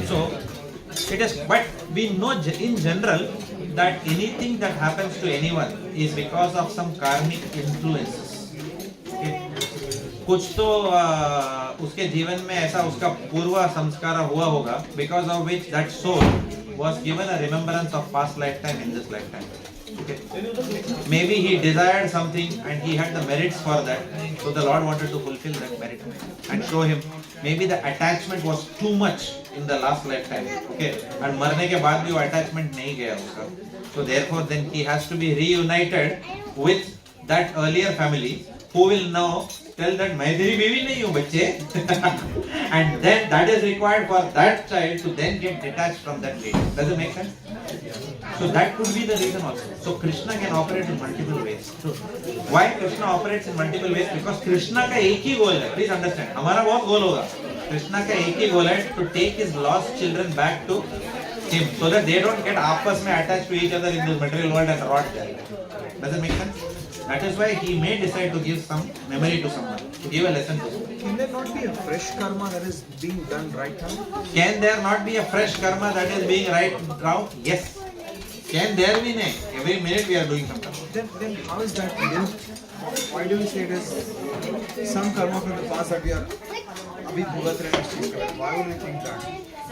So it is, but we know in general that anything that happens to anyone is because of some karmic influences. Okay? कुछ तो उसके जीवन में ऐसा उसका पूर्व संस्कार हुआ होगा because of which that soul was given a remembrance of past lifetime in this lifetime. Okay. Maybe he desired something and he had the merits for that, so the Lord wanted to fulfill that merit and show him. Maybe the attachment was too much in the last lifetime. Okay, and मरने के बाद भी वो attachment नहीं गया उसका. So therefore, then he has to be reunited with that earlier family, who will now tell that मैं तेरी बीवी नहीं हूँ बच्चे, and then that is required for that child to then get detached from that lady. Does it make sense? So that could be the reason also. So Krishna can operate in multiple ways. So why Krishna operates in multiple ways? Because Krishna का एक ही goal है. Please understand. हमारा बहुत goal होगा. Krishna का एक ही goal है to take his lost children back to him, so that they don't get आपस में attached to each other in this material world and rot there. Does it make sense? That is why he may decide to give some memory to someone, to give a lesson to someone. Can there not be a fresh karma that is being done right now? Can there not be a fresh karma that is being right now? Yes. Can there be? No. Every minute we are doing some karma. Then how is that linked? Why do we say it is some karma from the past that we are अभी भुगत रहे हैं इस चीज का, why would we think that?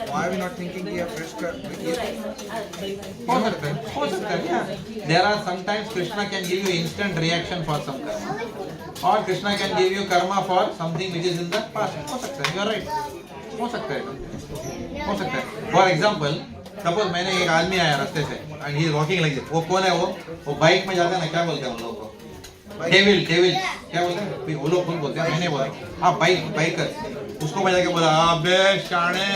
Why are we not thinking कि यार fresh कर हो सकता है yeah. There are sometimes Krishna can give you instant reaction for some karma, or Krishna can give you karma for something which is in the past. हो सकता है, you are right. हो सकता है. For example, suppose मैंने एक आदमी आया रास्ते से and he is walking like this. वो कौन है वो बाइक में जाता है ना, क्या बोलते हैं हम लोग को? डेविल क्या बोलते हैं? वो लोग खुद बोलते हैं, मैंने बोला हाँ बाइकर. उसको मैं जाके बोला अबे शाणे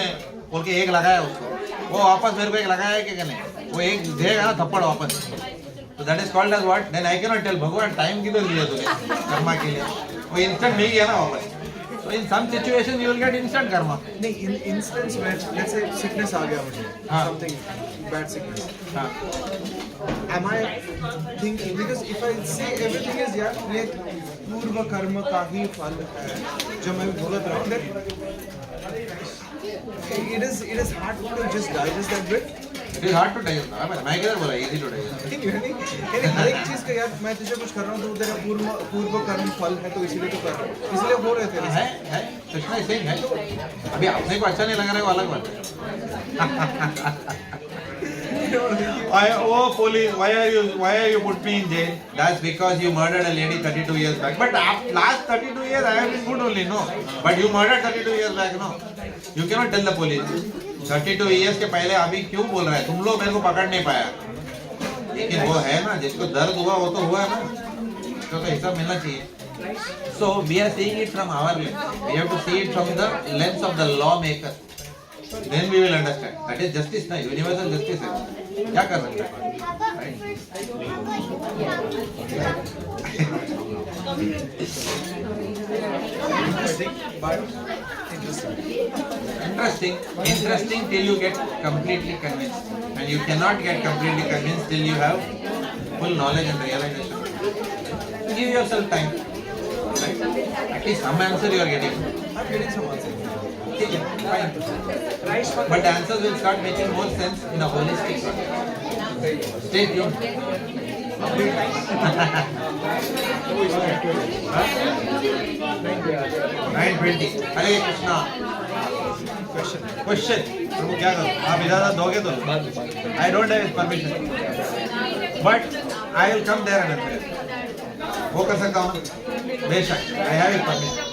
बोल के एक लगाया उसको, वो वापस मेरे को एक लगाया कि नहीं, वो एक देगा ना थप्पड़ वापस. तो that is called as what? Then I can not tell भगवान टाइम किधर दिया तूने कर्मा के लिए, वो इंस्टेंट मिल गया ना वापस. So in some situation you will get instant karma. नहीं, in instance when let's say sickness आ गया मुझे, हाँ. something bad sickness. हाँ. Am I thinking, because if I say everything is यार ये पूर्व कर्म का ही फल है जो मैं भुगत रहा हूँ, then it is hard to just digest that bit. It is hard to digest. मैं किधर बोला easy to digest. यानी हर एक चीज का यार मैं तुझे कुछ कर रहा हूँ तो तेरा पूर्व कर्म फल है तो इसीलिए तो कर रहा हूँ, इसलिए हो रहे थे है कृष्णा इसे है. अभी अपने को अच्छा नहीं लग रहा है वो अलग बात है. Oh police, why are you put me in jail? That's because you murdered a lady 32 years back. But last 32 years I have been good only, no. But you murdered 32 years back, no. You cannot tell the police. 32 years के पहले अभी क्यों बोल रहा है? तुम लोग मेरे को पकड़ नहीं पाया. लेकिन वो है ना, जिसको दर्द हुआ वो तो हुआ है ना, तो हिसाब मिलना चाहिए. So we are seeing it from our lens. We have to see it from the lens of the lawmaker. Then we will understand. That is justice, na universal justice है. क्या कर सकते हैं? Right? but Interesting till you get completely convinced. And you cannot get completely convinced till you have full knowledge and realization. Give yourself time. Right? At least some answer you are getting. I'm getting some answer. Okay, fine. But the answers will start making more sense in a holistic way. Stay tuned. 9:20. Hare Krishna. Question. प्रभु क्या करूं? आप इजाजत दोगे तो? I don't have his permission. But I will come there and answer. वो कर सकता हूँ ना? बेशक. I have his permission.